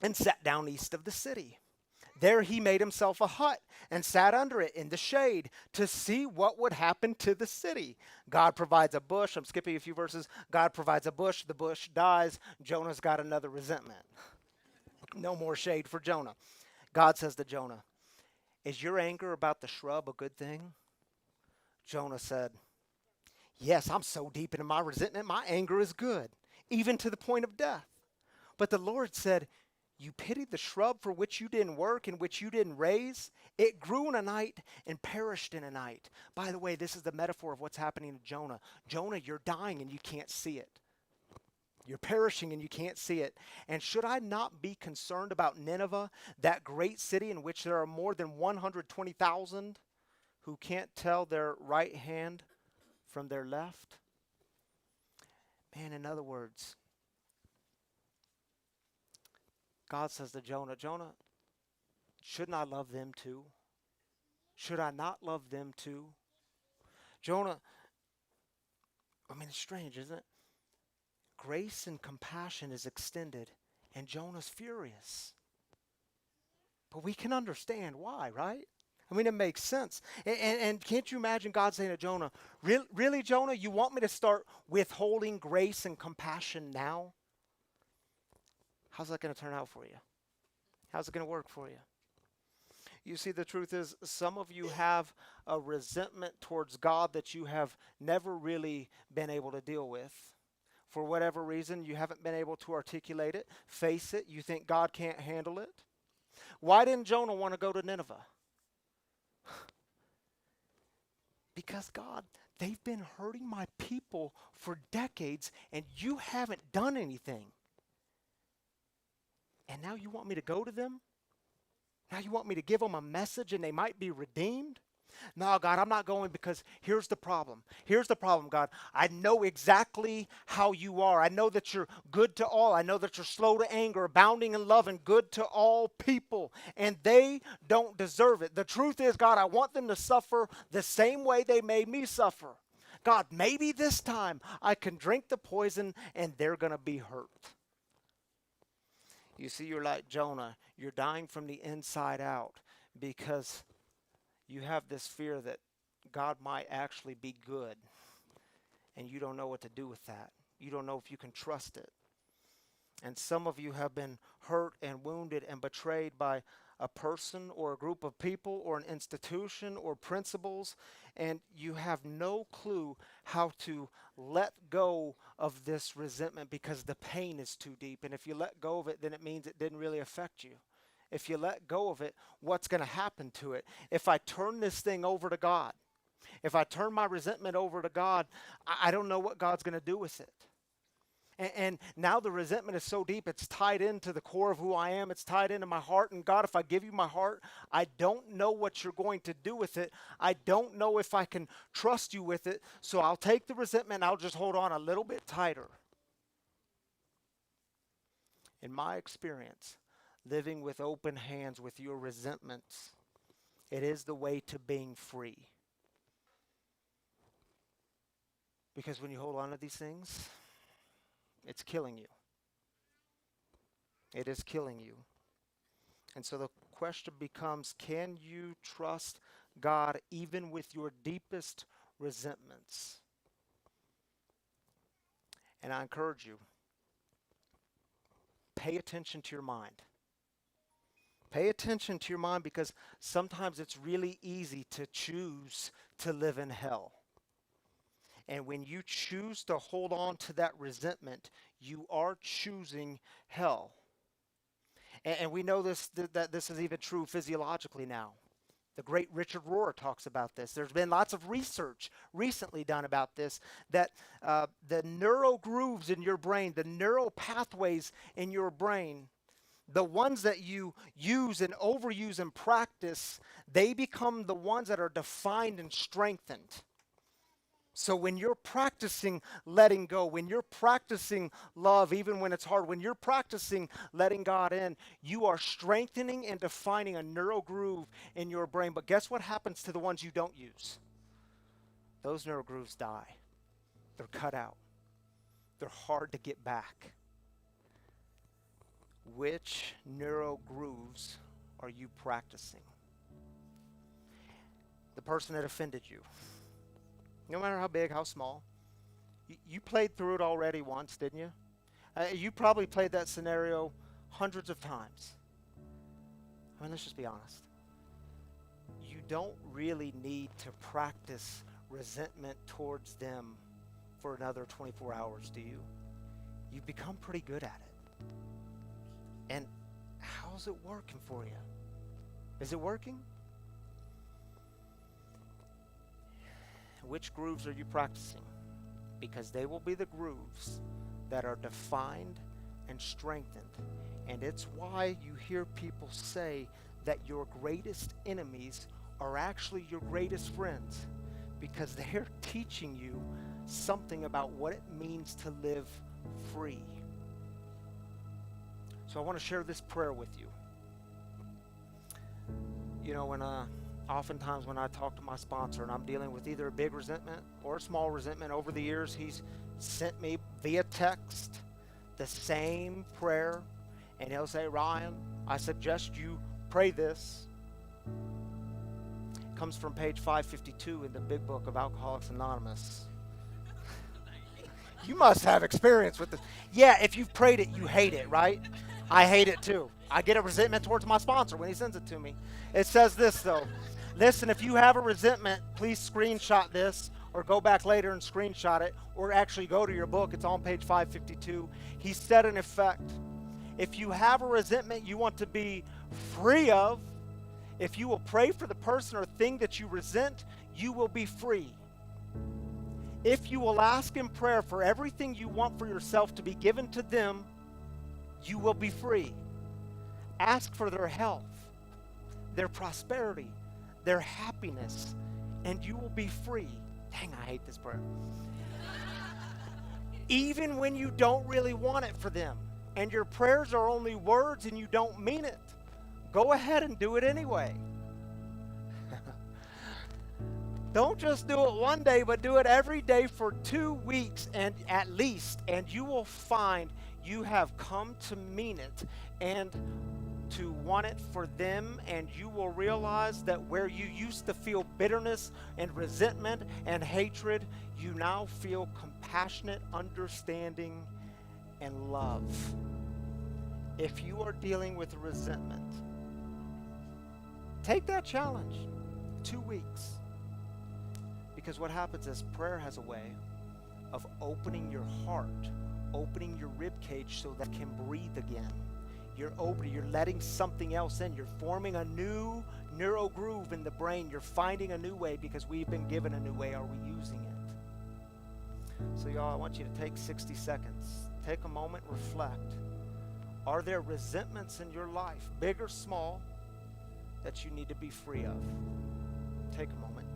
and sat down east of the city. There he made himself a hut and sat under it in the shade to see what would happen to the city. God provides a bush. I'm skipping a few verses. God provides a bush. The bush dies. Jonah's got another resentment. No more shade for Jonah. God says to Jonah, is your anger about the shrub a good thing? Jonah said, yes, I'm so deep into my resentment, my anger is good, even to the point of death. But the Lord said, you pitied the shrub for which you didn't work and which you didn't raise. It grew in a night and perished in a night. By the way, this is the metaphor of what's happening to Jonah. Jonah, you're dying and you can't see it. You're perishing and you can't see it. And should I not be concerned about Nineveh, that great city in which there are more than 120,000 who can't tell their right hand from their left? Man, in other words, God says to Jonah, Jonah, shouldn't I love them too? Should I not love them too? Jonah, I mean, it's strange, isn't it? Grace and compassion is extended, and Jonah's furious. But we can understand why, right? I mean, it makes sense. And can't you imagine God saying to Jonah, really, Jonah, you want me to start withholding grace and compassion now? How's that going to turn out for you? How's it going to work for you? You see, the truth is, some of you have a resentment towards God that you have never really been able to deal with. For whatever reason, you haven't been able to articulate it, face it. You think God can't handle it. Why didn't Jonah want to go to Nineveh? Because God, they've been hurting my people for decades, and you haven't done anything. And now you want me to go to them? Now you want me to give them a message and they might be redeemed? No, God, I'm not going because here's the problem. Here's the problem, God. I know exactly how you are. I know that you're good to all. I know that you're slow to anger, abounding in love, and good to all people. And they don't deserve it. The truth is, God, I want them to suffer the same way they made me suffer. God, maybe this time I can drink the poison and they're going to be hurt. You see, you're like Jonah. You're dying from the inside out because you have this fear that God might actually be good, and you don't know what to do with that. You don't know if you can trust it. And some of you have been hurt and wounded and betrayed by a person or a group of people or an institution or principles, and you have no clue how to let go of this resentment because the pain is too deep. And if you let go of it, then it means it didn't really affect you. If you let go of it, what's going to happen to it? If I turn this thing over to God, if I turn my resentment over to God, I don't know what God's going to do with it. And now the resentment is so deep, it's tied into the core of who I am. It's tied into my heart. And God, if I give you my heart, I don't know what you're going to do with it. I don't know if I can trust you with it. So I'll take the resentment and I'll just hold on a little bit tighter. In my experience, living with open hands with your resentments, it is the way to being free. Because when you hold on to these things, it's killing you. It is killing you. And so the question becomes, can you trust God even with your deepest resentments? And I encourage you, pay attention to your mind. Pay attention to your mind, because sometimes it's really easy to choose to live in hell. And when you choose to hold on to that resentment, you are choosing hell. And we know that this is even true physiologically now. The great Richard Rohr talks about this. There's been lots of research recently done about this, that the neural grooves in your brain, the neural pathways in your brain, the ones that you use and overuse and practice, they become the ones that are defined and strengthened. So when you're practicing letting go, when you're practicing love, even when it's hard, when you're practicing letting God in, you are strengthening and defining a neural groove in your brain. But guess what happens to the ones you don't use? Those neural grooves die. They're cut out. They're hard to get back. Which neural grooves are you practicing? The person that offended you. No matter how big, how small. You played through it already once, didn't you? You probably played that scenario hundreds of times. I mean, let's just be honest. You don't really need to practice resentment towards them for another 24 hours, do you? You've become pretty good at it. And how's it working for you? Is it working? Which grooves are you practicing? Because they will be the grooves that are defined and strengthened. And it's why you hear people say that your greatest enemies are actually your greatest friends, because they're teaching you something about what it means to live free. So I want to share this prayer with you. You know, oftentimes when I talk to my sponsor and I'm dealing with either a big resentment or a small resentment, over the years he's sent me via text the same prayer, and he'll say, Ryan, I suggest you pray this. It comes from page 552 in the big book of Alcoholics Anonymous. You must have experience with this. Yeah, if you've prayed it, you hate it, right? I hate it too. I get a resentment towards my sponsor when he sends it to me. It says this, though. Listen, if you have a resentment, please screenshot this, or go back later and screenshot it, or actually go to your book. It's on page 552. He said, in effect, if you have a resentment you want to be free of, if you will pray for the person or thing that you resent, you will be free. If you will ask in prayer for everything you want for yourself to be given to them, you will be free. Ask for their health, their prosperity, their happiness, and you will be free. Dang, I hate this prayer. Even when you don't really want it for them, and your prayers are only words and you don't mean it, go ahead and do it anyway. Don't just do it one day, but do it every day for 2 weeks and at least, and you will find you have come to mean it and to want it for them, and you will realize that where you used to feel bitterness and resentment and hatred, you now feel compassionate, understanding, and love. If you are dealing with resentment, take that challenge, 2 weeks. Because what happens is prayer has a way of opening your heart, opening your rib cage so that it can breathe again. You're letting something else in. You're forming a new neural groove in the brain. You're finding a new way because we've been given a new way. Are we using it? So y'all, I want you to take 60 seconds. Take a moment, reflect. Are there resentments in your life, big or small, that you need to be free of? Take a moment.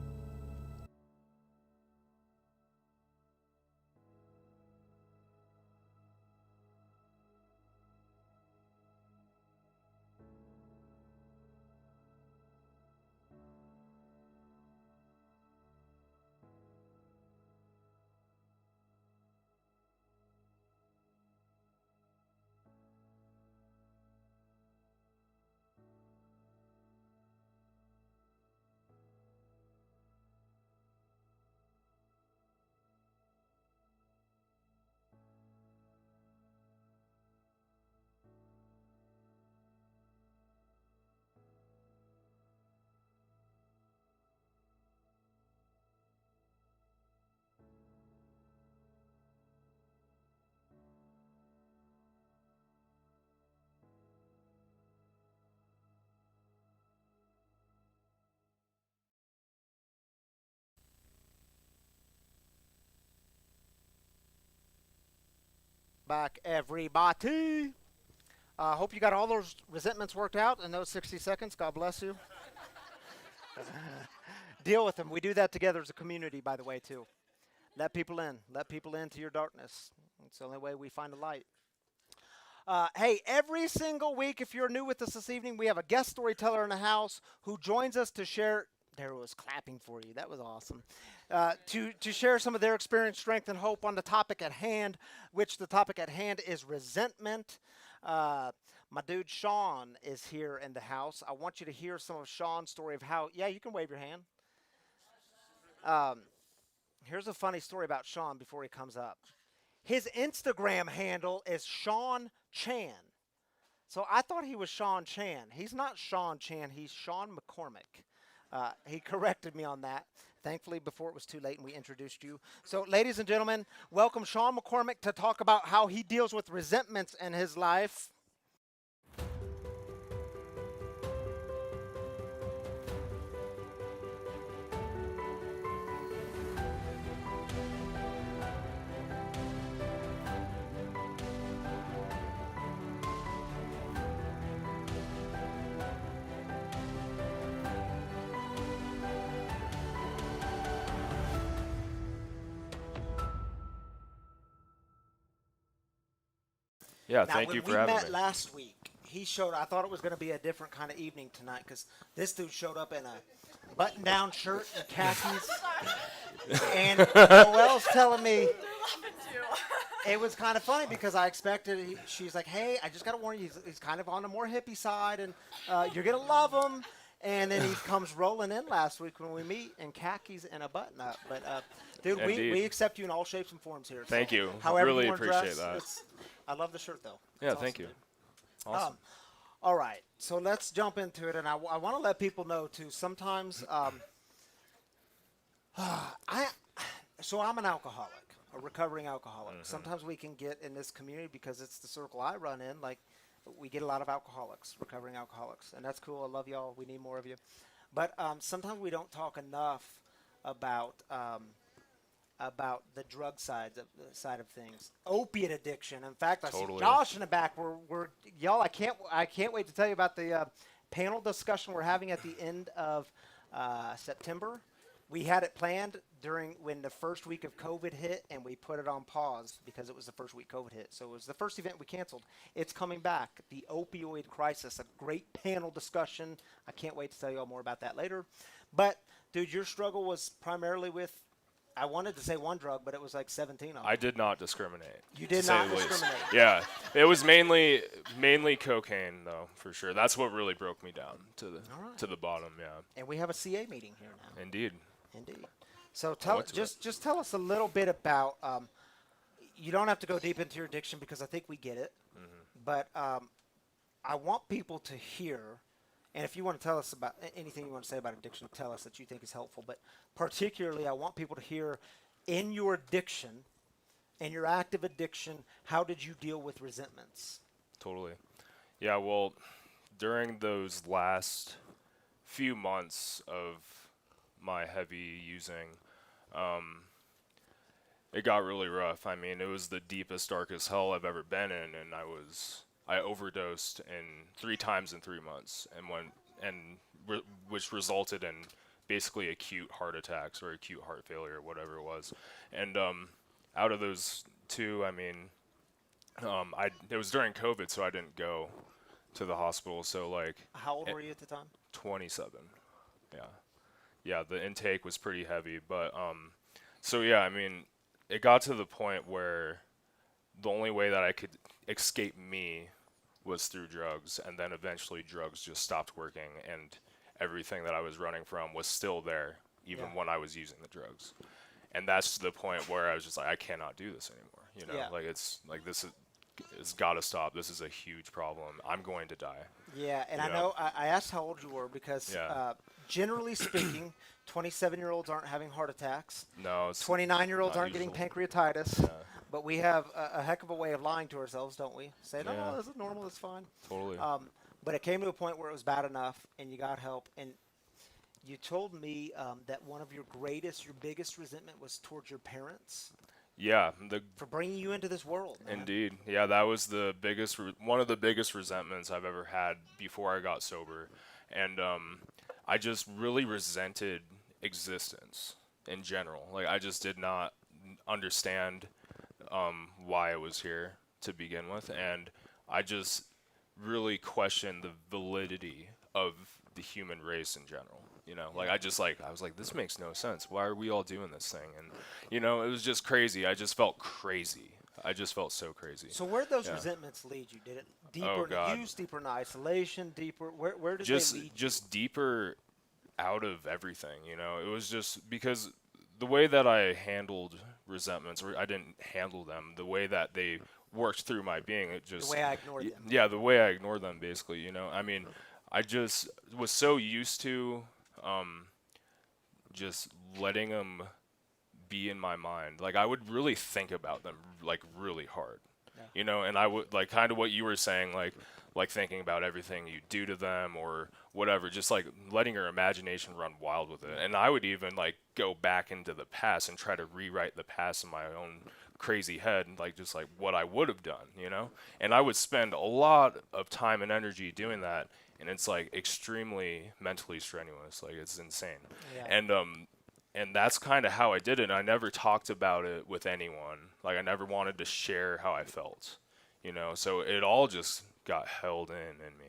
Back, everybody. Hope you got all those resentments worked out in those 60 seconds. God bless you. Deal with them. We do that together as a community, by the way, too. Let people in. Let people into your darkness. It's the only way we find a light. Hey, every single week, if you're new with us this evening, we have a guest storyteller in the house who joins us to share. There was clapping for you. That was awesome. To share some of their experience, strength, and hope on the topic at hand, which the topic at hand is resentment. My dude Sean is here in the house. I want you to hear some of Sean's story of how, yeah, you can wave your hand. Here's a funny story about Sean before he comes up. His Instagram handle is Sean Chan. So I thought he was Sean Chan. He's not Sean Chan, he's Sean McCormick. He corrected me on that, thankfully, before it was too late and we introduced you. So, ladies and gentlemen, welcome Sean McCormick to talk about how he deals with resentments in his life. Yeah, Now, thank when you for we having met me. last week, he showed. I thought it was going to be a different kind of evening tonight because this dude showed up in a button-down shirt and khakis, and Noelle's telling me it was kind of funny because I expected. She's like, "Hey, I just got to warn you, he's kind of on the more hippie side, and you're gonna love him." And then he comes rolling in last week when we meet in khakis and a button-up. But dude, we Indeed. accept you in all shapes and forms here. Thank you. However Really you wanna appreciate dress, that. I love the shirt though. Yeah, It's thank awesome, you. dude. Awesome. All right, so let's jump into it, and I want to let people know too. Sometimes, I'm an alcoholic, a recovering alcoholic. Sometimes we can get in this community because it's the circle I run in. Like, we get a lot of alcoholics, recovering alcoholics, and that's cool. I love y'all. We need more of you. But sometimes we don't talk enough about the drug side of things, opiate addiction. In fact, I see Totally. Josh in the back. We're y'all. I can't wait to tell you about the panel discussion we're having at the end of September. We had it planned during when the first week of COVID hit, and we put it on pause because it was the first week COVID hit. So it was the first event we canceled. It's coming back. The opioid crisis, a great panel discussion. I can't wait to tell you all more about that later. But, dude, your struggle was primarily with, I wanted to say one drug, but it was like 17 of them. I did not discriminate. You to did say not the least. discriminate. Yeah, it was mainly cocaine though, for sure. That's what really broke me down to the bottom. Yeah, And we have a CA meeting here now. indeed. Indeed. So tell to just tell us a little bit about. You don't have to go deep into your addiction because I think we get it. But I want people to hear, and if you want to tell us about anything you want to say about addiction, tell us that you think is helpful. But particularly, I want people to hear, in your addiction, in your active addiction, how did you deal with resentments? Totally. Yeah. Well, during those last few months of my heavy using, it got really rough. I mean, it was the deepest, darkest hell I've ever been in, and I overdosed 3 times in 3 months, which resulted in basically acute heart attacks or acute heart failure, whatever it was. And out of those 2, I mean, it was during COVID, so I didn't go to the hospital. So like, How old were you at the time? 27. Yeah, the intake was pretty heavy, but so yeah, I mean, it got to the point where the only way that I could escape me was through drugs, and then eventually drugs just stopped working, and everything that I was running from was still there, even when I was using the drugs. And that's to the point where I was just like, I cannot do this anymore. You know, Yeah. like it's got to stop. This is a huge problem. I'm going to die. Yeah, and I Yeah. know I asked how old you were because Yeah. generally speaking, 27-year-olds aren't having heart attacks. No, it's 29-year-olds not aren't getting usual. pancreatitis. Yeah. But we have a heck of a way of lying to ourselves, don't we? Say, no, Yeah. this is normal, it's fine. Totally. But it came to a point where it was bad enough, and you got help. And you told me that one of your biggest resentment was towards your parents Yeah, for bringing you into this world. Man. indeed. Yeah, that was the biggest, one of the biggest resentments I've ever had before I got sober, and I just really resented existence in general. Like I just did not understand why I was here to begin with, and I just really questioned the validity of the human race in general. You know, like I was like, this makes no sense. Why are we all doing this thing? And you know, it was just crazy. I just felt crazy. I just felt so crazy. So where did those Yeah. resentments lead you? Did it Oh, deeper in God. abuse, deeper in isolation, deeper? Where did they lead you? Just deeper out of everything. You know, it was just because the way that I handled resentments, or I didn't handle them, the way that they worked through my being, it just The way I ignored them. Yeah, the way I ignored them, basically. You know, I mean, I just was so used to just letting them be in my mind. Like I would really think about them like really hard. Yeah. You know, and I would like kind of what you were saying, like thinking about everything you do to them or whatever, just like letting your imagination run wild with it. And I would even like go back into the past and try to rewrite the past in my own crazy head, and like just like what I would have done, you know? And I would spend a lot of time and energy doing that, and it's like extremely mentally strenuous. Like it's insane. Yeah. And that's kind of how I did it. I never talked about it with anyone. Like I never wanted to share how I felt, you know? So it all just got held in me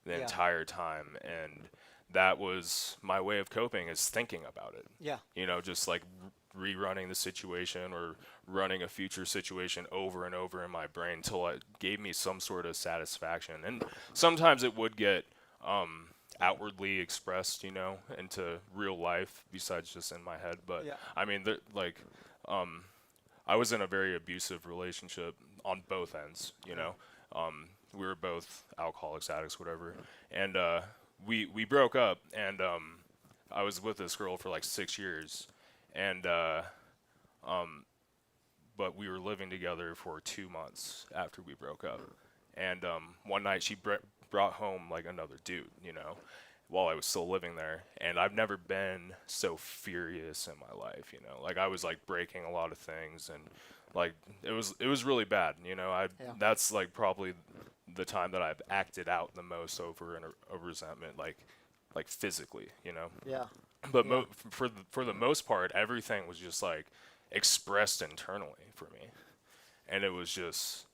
the Yeah. entire time, and that was my way of coping, is thinking about it. Yeah. You know, just like rerunning the situation or running a future situation over and over in my brain till it gave me some sort of satisfaction. And sometimes it would get outwardly expressed, you know, into real life besides just in my head. But Yeah. I mean, I was in a very abusive relationship on both ends, you know. We were both alcoholics, addicts, whatever. And we broke up, and I was with this girl for like 6 years. And but we were living together for 2 months after we broke up. And one night she brought home like another dude, you know, while I was still living there. And I've never been so furious in my life, you know. Like I was like breaking a lot of things, and like it was really bad, you know. That's like probably the time that I've acted out the most over a resentment, like like physically, Yeah. But Yeah. for the most part, everything was just like expressed internally for me, and it was just,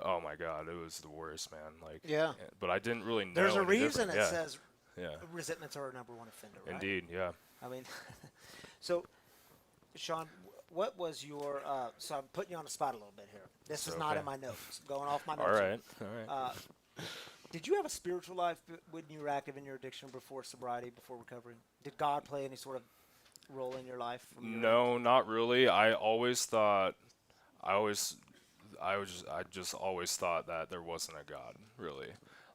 oh my God, it was the worst, man. Like, Yeah. but I didn't really know. There's a any reason different. it Yeah, says yeah, resentments are our number one offender, right? indeed, yeah. I mean, so, Sean, what was your? So I'm putting you on the spot a little bit here. This is not okay. in my notes. Going off my notes. All here. right, all right. Did you have a spiritual life when you were active in your addiction before sobriety, before recovery? Did God play any sort of role in your life? From your No, not really. I always thought, I just always thought that there wasn't a God, really.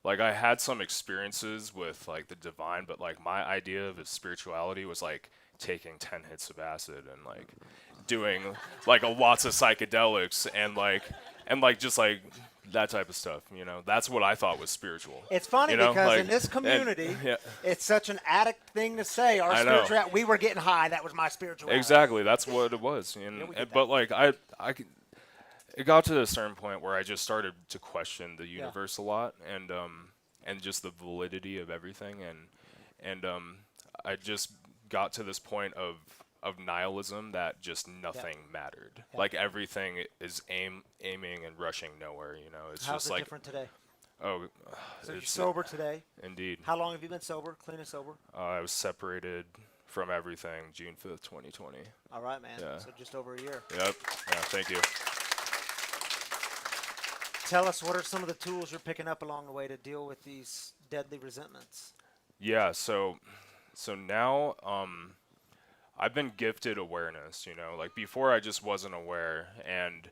Like I had some experiences with like the divine, but like my idea of spirituality was like taking 10 hits of acid and like doing like lots of psychedelics and like just like that type of stuff, That's what I thought was spiritual. It's funny You know, because like- in this and- community, yeah. it's such an addict thing to say. Our I know. spiritual, we were getting high. That was my spiritual. Exactly, that's what it was. we get But like it got to a certain point where I just started to question the universe a lot and just the validity of everything and I just got to this point of nihilism that just nothing mattered. Yeah. Like everything is aiming and rushing nowhere. It's How's just it like different today? oh, So you're it's sober today. indeed. How long have you been sober? Clean and sober? I was separated from everything June 5th, 2020. All right, man. Yeah. So just over a year. Yep. Yeah. Thank you. Tell us, what are some of the tools you're picking up along the way to deal with these deadly resentments? Yeah, so now I've been gifted awareness, like before I just wasn't aware and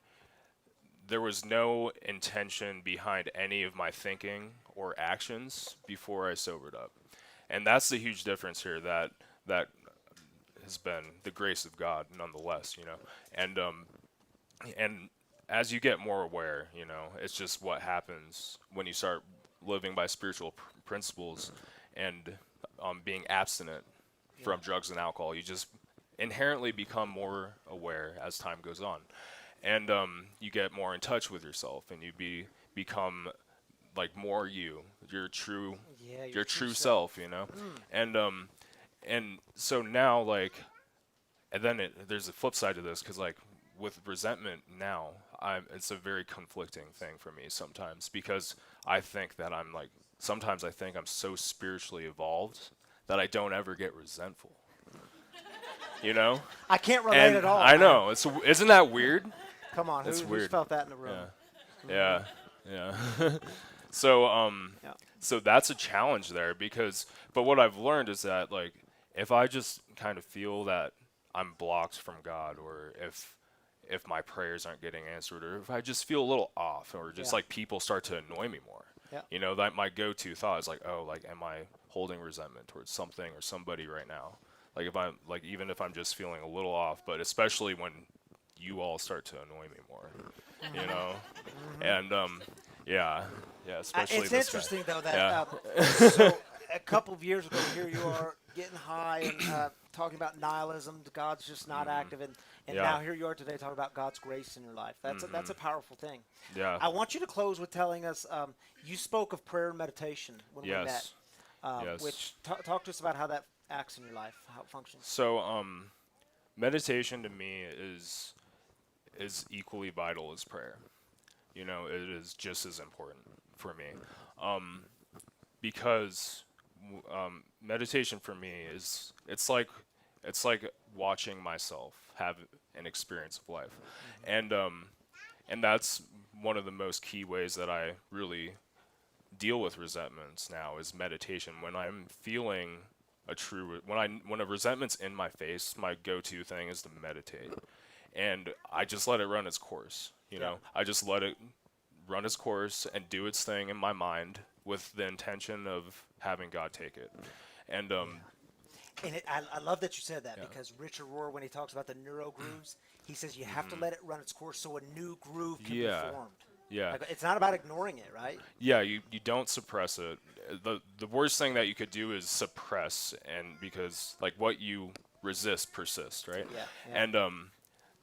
there was no intention behind any of my thinking or actions before I sobered up. And that's the huge difference here that has been the grace of God nonetheless, And as you get more aware, it's just what happens when you start living by spiritual principles and being abstinent from drugs and alcohol. You just inherently become more aware as time goes on, and you get more in touch with yourself, and you become like more your true self, and so now like, and then there's a flip side to this because like with resentment now, it's a very conflicting thing for me sometimes because I think that sometimes I think I'm so spiritually evolved that I don't ever get resentful. I can't relate And at all. I man. know. Isn't that weird? Come on, It's who's weird. felt that in the room? Yeah. So Yeah. so that's a challenge there but what I've learned is that like if I just kind of feel that I'm blocked from God, or if my prayers aren't getting answered, or if I just feel a little off, or just Yeah. like people start to annoy me more. Yeah. That my go-to thought is like, oh, like am I holding resentment towards something or somebody right now? Like if I'm like, even if I'm just feeling a little off, but especially when you all start to annoy me more, and yeah, especially It's this guy. interesting though that Yeah. so a couple of years ago, here you are getting high and talking about nihilism. God's just not active, and Yeah. now here you are today talking about God's grace in your life. That's a powerful thing. Yeah. I want you to close with telling us you spoke of prayer and meditation when we met, Yes. Yes. which talk to us about how that acts in your life, how it functions. So, meditation to me is equally vital as prayer. It is just as important for me, because meditation for me it's like watching myself have an experience of life, and that's one of the most key ways that I really deal with resentments now is meditation. When I'm feeling when a resentment's in my face, my go-to thing is to meditate, and I just let it run its course. I just let it run its course and do its thing in my mind with the intention of having God take it. And And I love that you said that because Richard Rohr, when he talks about the neuro grooves, he says you have to let it run its course so a new groove can be formed. Yeah. Like, it's not about ignoring it, right? Yeah, you don't suppress it. The worst thing that you could do is suppress, and because like what you resist persists, right? Yeah. And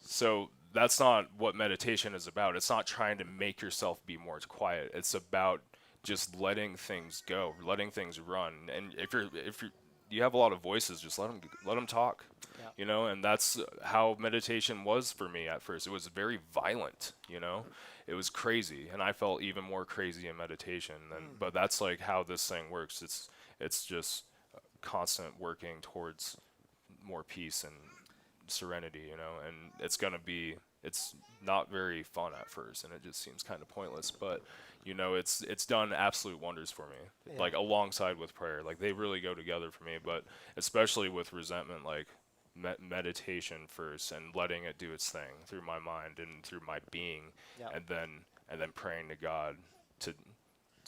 so that's not what meditation is about. It's not trying to make yourself be more quiet. It's about just letting things go, letting things run. And if you have a lot of voices, just let them talk. Yeah. You know, and that's how meditation was for me at first. It was very violent, you know. It was crazy, and I felt even more crazy in meditation. But that's like how this thing works. It's just constant working towards more peace and serenity, you know. And it's not very fun at first, and it just seems kind of pointless. But you know, it's done absolute wonders for me. Yeah. Like alongside with prayer, like they really go together for me. But especially with resentment, like meditation first and letting it do its thing through my mind and through my being, Yeah. and then praying to God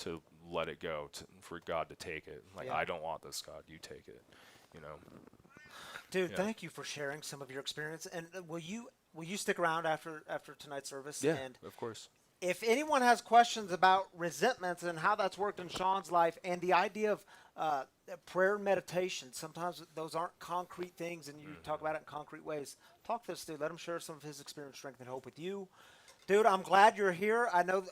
to let it go, for God to take it. Like, Yeah. I don't want this, God, you take it, you know. Dude, Yeah. thank you for sharing some of your experience. And will you stick around after tonight's service? Yeah, And of course. if anyone has questions about resentments and how that's worked in Sean's life and the idea of prayer and meditation, sometimes those aren't concrete things and you talk about it in concrete ways. Talk to this dude. Let him share some of his experience, strength, and hope with you. Dude, I'm glad you're here. I know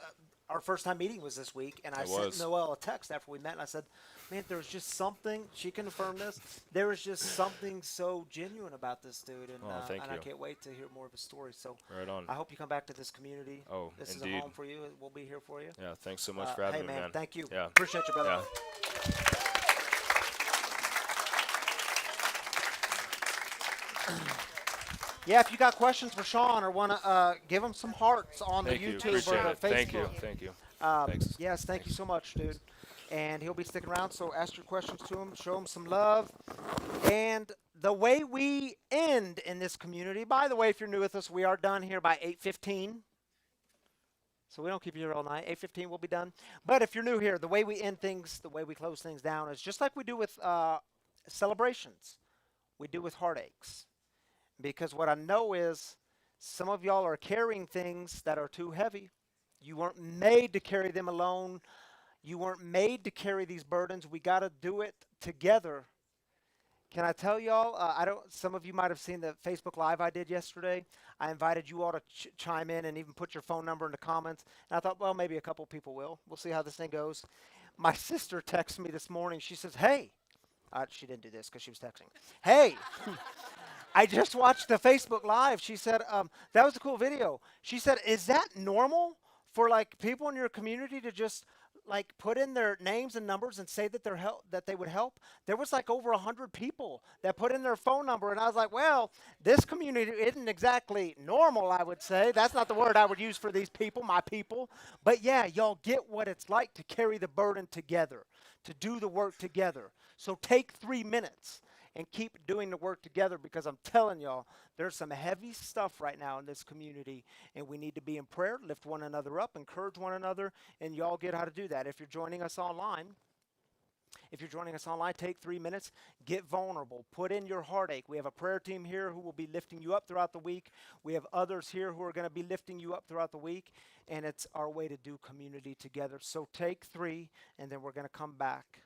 our first time meeting was this week, and I It sent was. Noelle a text after we met, and I said, man, there was just something, she can affirm this, there was just something so genuine about this dude, and, Oh, thank and I you. can't wait to hear more of his story. So Right on. I hope you come back to this community. Oh, This is a indeed. home for you. We'll be here for you. Yeah, thanks so much for having hey, me, man, man. thank you. Yeah. Appreciate you, brother. Yeah. Yeah, if you got questions for Sean or want to give him some hearts on Thank the you. YouTube Appreciate or it. the Facebook. Thank you. Thank you. Thanks. Yes, thank you so much, dude. And he'll be sticking around, so ask your questions to him, show him some love. And the way we end in this community, by the way, if you're new with us, we are done here by 8:15. So we don't keep you here all night. 8:15 we'll be done. But if you're new here, the way we end things, the way we close things down is just like we do with celebrations. We do with heartaches. Because what I know is some of y'all are carrying things that are too heavy. You weren't made to carry them alone. You weren't made to carry these burdens. We got to do it together. Can I tell y'all? Some of you might have seen the Facebook Live I did yesterday. I invited you all to chime in and even put your phone number in the comments. And I thought, well, maybe a couple people will. We'll see how this thing goes. My sister texted me this morning. She says, "Hey," she didn't do this because she was texting. "Hey." I just watched the Facebook Live. She said, that was a cool video. She said, is that normal for like people in your community to just like put in their names and numbers and say that that they would help? There was like over 100 people that put in their phone number. And I was like, well, this community isn't exactly normal, I would say. That's not the word I would use for these people, my people. But yeah, y'all get what it's like to carry the burden together, to do the work together. So take 3 minutes and keep doing the work together, because I'm telling y'all, there's some heavy stuff right now in this community, and we need to be in prayer, lift one another up, encourage one another, and y'all get how to do that. If you're joining us online, take 3 minutes, get vulnerable, put in your heartache. We have a prayer team here who will be lifting you up throughout the week. We have others here who are going to be lifting you up throughout the week, and it's our way to do community together. So take 3, and then we're going to come back.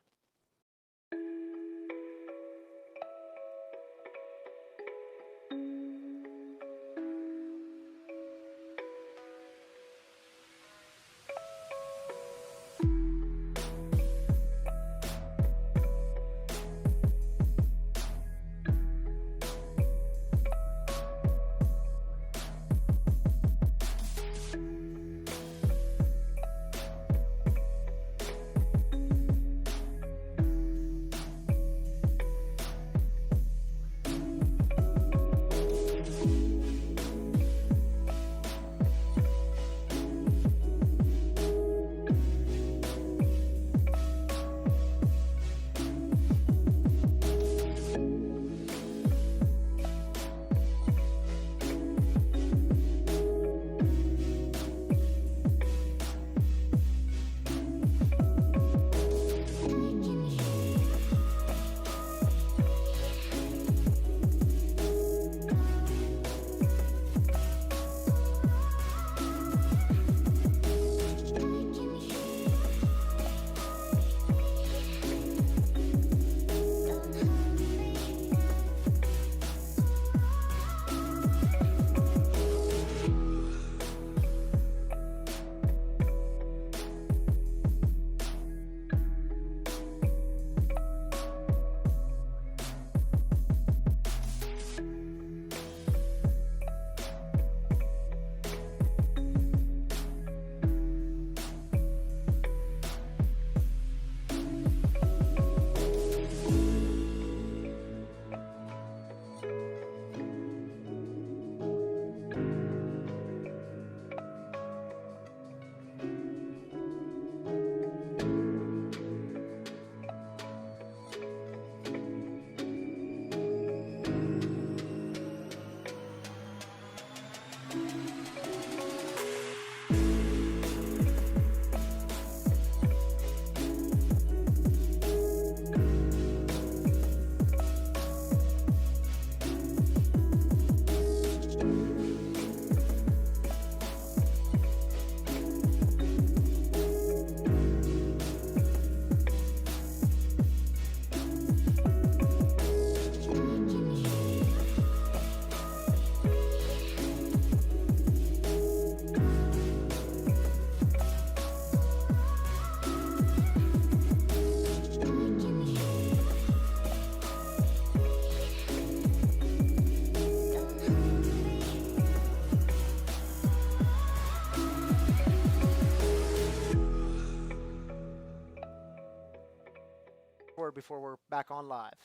before we're back on live.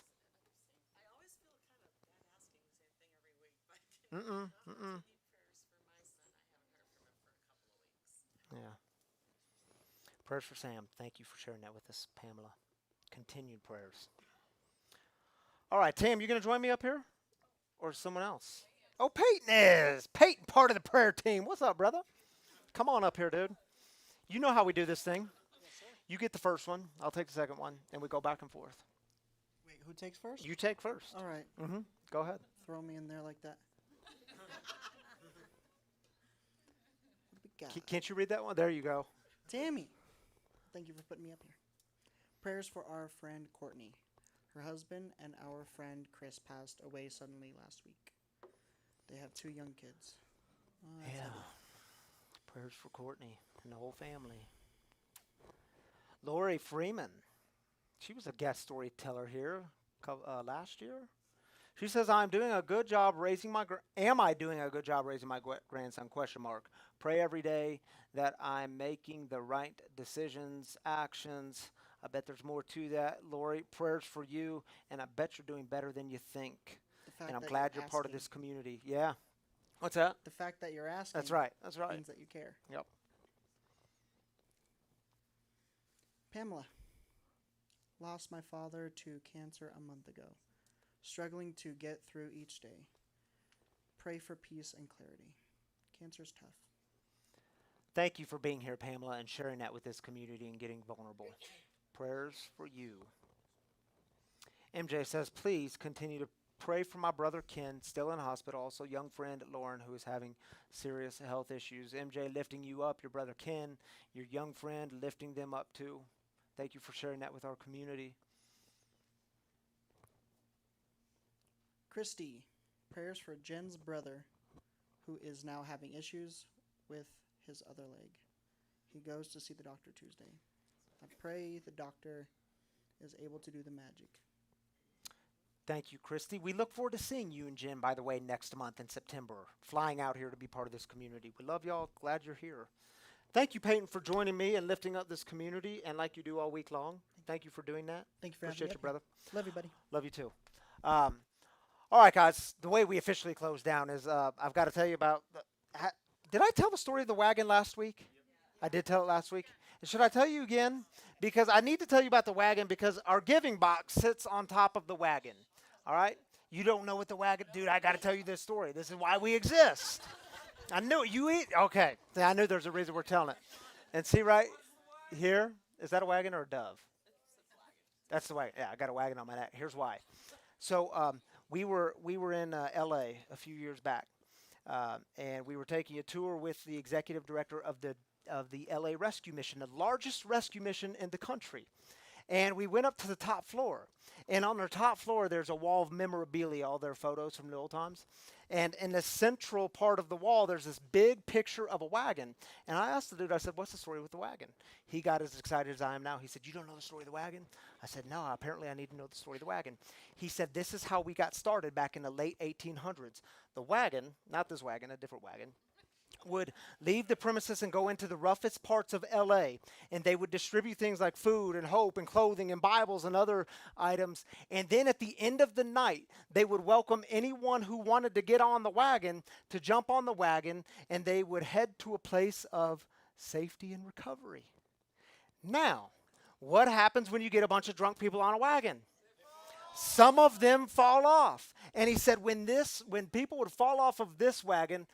I always feel kind of bad asking the same thing every week, but I need prayers for my son. I haven't heard from him for a couple of weeks. Yeah. Prayers for Sam. Thank you for sharing that with us, Pamela. Continued prayers. All right, Tam, you going to join me up here? Or someone else? Oh, Peyton is. Peyton, part of the prayer team. What's up, brother? Come on up here, dude. You know how we do this thing. You get the first one. I'll take the second one, and we go back and forth. Wait, who takes first? You take first. All right. Mm-hmm. Go ahead. Throw me in there like that. What do we got? Can't you read that one? There you go. Tammy. Thank you for putting me up here. Prayers for our friend Courtney. Her husband and our friend Chris passed away suddenly last week. They have 2 young kids. Oh, that's Yeah. heavy. Prayers for Courtney and the whole family. Lori Freeman. She was a guest storyteller here last year. She says, "I'm doing a good job raising my. Am I doing a good job raising my grandson? Question mark. Pray every day that I'm making the right decisions, actions. I bet there's more to that, Lori. Prayers for you, and I bet you're doing better than you think. The fact And I'm that glad you're part of asking. this community. Yeah. What's that? The fact that you're asking. That's right. That's right. Means that you care. Yep. Pamela. Lost my father to cancer a month ago. Struggling to get through each day. Pray for peace and clarity. Cancer's tough. Thank you for being here, Pamela, and sharing that with this community and getting vulnerable. Prayers for you. MJ says, please continue to pray for my brother Ken, still in hospital. Also, young friend Lauren, who is having serious health issues. MJ lifting you up, your brother Ken, your young friend lifting them up too. Thank you for sharing that with our community. Christy. Prayers for Jen's brother, who is now having issues with his other leg. He goes to see the doctor Tuesday. I pray the doctor is able to do the magic. Thank you, Christy. We look forward to seeing you and Jen, by the way, next month in September, flying out here to be part of this community. We love y'all. Glad you're here. Thank you, Peyton, for joining me and lifting up this community, and like you do all week long. Thank you for doing that. Thank you for Appreciate you, having me. brother. Love you, buddy. Love you too. All right, guys. The way we officially close down is I've got to tell you about. Did I tell the story of the wagon last week? I did tell it last week. Should I tell you again? Because I need to tell you about the wagon because our giving box sits on top of the wagon. All right? You don't know what the wagon, dude. I got to tell you this story. This is why we exist. I knew it. You eat. Okay. I knew there's a reason we're telling it. And see right here, is that a wagon or a dove? That's the wagon. Yeah, I got a wagon on my neck. Here's why. So we were in L.A. a few years back, and we were taking a tour with the executive director of the L.A. Rescue Mission, the largest rescue mission in the country. And we went up to the top floor. And on their top floor, there's a wall of memorabilia, all their photos from the old times. And in the central part of the wall, there's this big picture of a wagon. And I asked the dude, I said, what's the story with the wagon? He got as excited as I am now. He said, you don't know the story of the wagon? I said, no, apparently I need to know the story of the wagon. He said, this is how we got started back in the late 1800s. The wagon, not this wagon, a different wagon, would leave the premises and go into the roughest parts of L.A., and they would distribute things like food and hope and clothing and Bibles and other items. And then at the end of the night, they would welcome anyone who wanted to get on the wagon to jump on the wagon, and they would head to a place of safety and recovery. Now, what happens when you get a bunch of drunk people on a wagon? Some of them fall off. And he said when people would fall off of this wagon.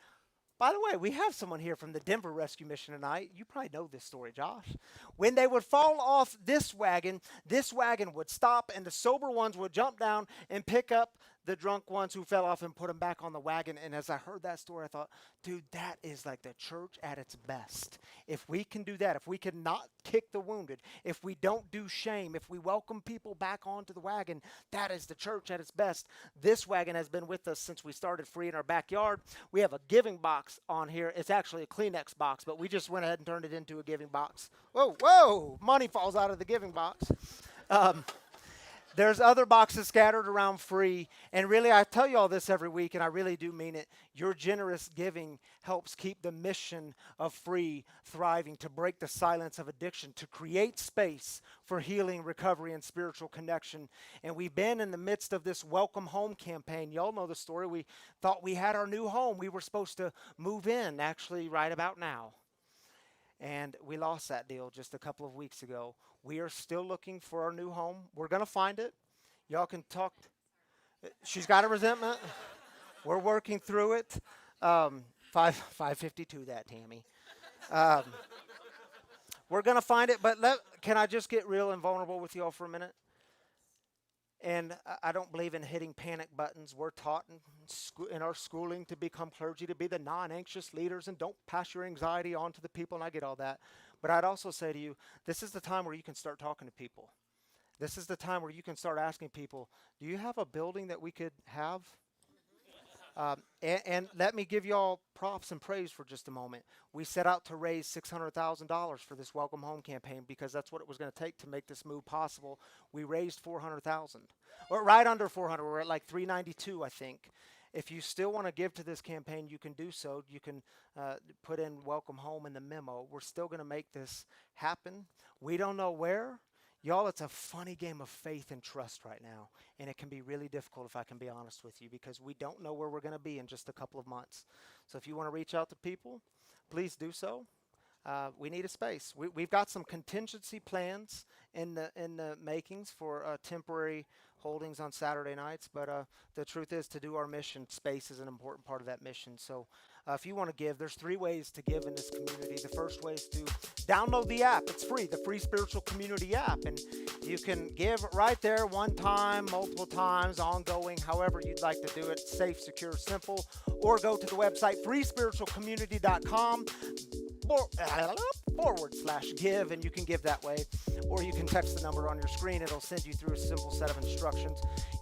By the way, we have someone here from the Denver Rescue Mission tonight. You probably know this story, Josh. When they would fall off this wagon would stop, and the sober ones would jump down and pick up the drunk ones who fell off and put them back on the wagon. And as I heard that story, I thought, dude, that is like the church at its best. If we can do that, if we can not kick the wounded, if we don't do shame, if we welcome people back onto the wagon, that is the church at its best. This wagon has been with us since we started free in our backyard. We have a giving box on here. It's actually a Kleenex box, but we just went ahead and turned it into a giving box. Whoa, money falls out of the giving box. There's other boxes scattered around free. And really, I tell you all this every week, and I really do mean it. Your generous giving helps keep the mission of free thriving, to break the silence of addiction, to create space for healing, recovery, and spiritual connection. And we've been in the midst of this Welcome Home campaign. Y'all know the story. We thought we had our new home. We were supposed to move in, actually, right about now. And we lost that deal just a couple of weeks ago. We are still looking for our new home. We're going to find it. Y'all can talk. She's got a resentment. We're working through it. 552 that, Tammy. We're going to find it, but can I just get real and vulnerable with y'all for a minute? And I don't believe in hitting panic buttons. We're taught in our schooling to become clergy, to be the non-anxious leaders, and don't pass your anxiety on to the people, and I get all that. But I'd also say to you, this is the time where you can start talking to people. This is the time where you can start asking people, do you have a building that we could have? And let me give you all props and praise for just a moment. We set out to raise $600,000 for this Welcome Home campaign because that's what it was going to take to make this move possible. We raised $400,000, or right under 400. We're at like 392, I think. If you still want to give to this campaign, you can do so. You can put in Welcome Home in the memo. We're still going to make this happen. We don't know where. Y'all, it's a funny game of faith and trust right now, and it can be really difficult, if I can be honest with you, because we don't know where we're going to be in just a couple of months. So if you want to reach out to people, please do so. We need a space. We've got some contingency plans in the makings for temporary holdings on Saturday nights, but the truth is, to do our mission, space is an important part of that mission. So if you want to give, there's 3 ways to give in this community. The first way is to download the app. It's free, the free Spiritual Community app, and you can give right there, one time, multiple times, ongoing, however you'd like to do it. Safe, secure, simple. Or go to the website freespiritualcommunity.com /give, and you can give that way, or you can text the number on your screen. It'll send you through a simple set of instructions.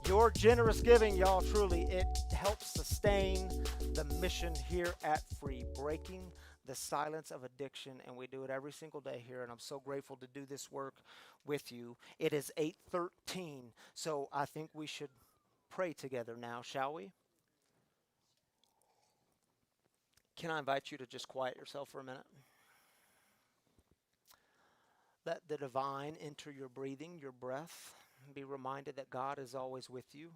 Your generous giving, y'all, truly, it helps sustain the mission here at Free, breaking the silence of addiction, and we do it every single day here, and I'm so grateful to do this work with you. It is 8:13, so I think we should pray together now, shall we? Can I invite you to just quiet yourself for a minute? Let the divine enter your breathing, your breath. Be reminded that God is always with you.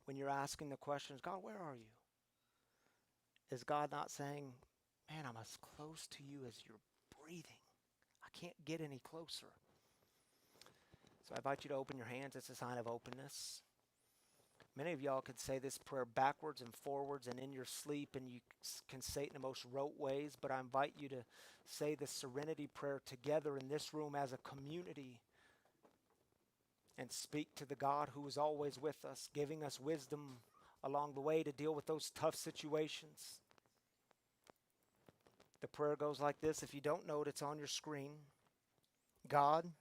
When you're asking the questions, God, where are you? Is God not saying, man, I'm as close to you as you're breathing. I can't get any closer. So I invite you to open your hands. It's a sign of openness. Many of y'all could say this prayer backwards and forwards and in your sleep, and you can say it in the most rote ways, but I invite you to say the serenity prayer together in this room as a community and speak to the God who is always with us, giving us wisdom along the way to deal with those tough situations. The prayer goes like this. If you don't know it, it's on your screen. God,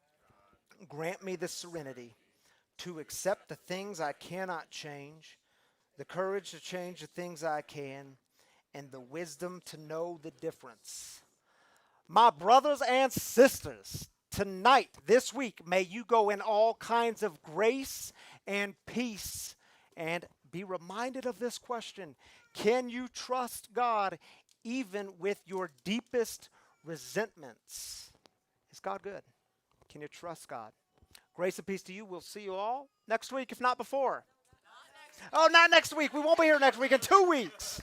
grant me the serenity to accept the things I cannot change, the courage to change the things I can, and the wisdom to know the difference. My brothers and sisters, tonight, this week, may you go in all kinds of grace and peace, and be reminded of this question. Can you trust God even with your deepest resentments? Is God good? Can you trust God? Grace and peace to you. We'll see you all next week, if not before. Oh, not next week. We won't be here next week. In 2 weeks.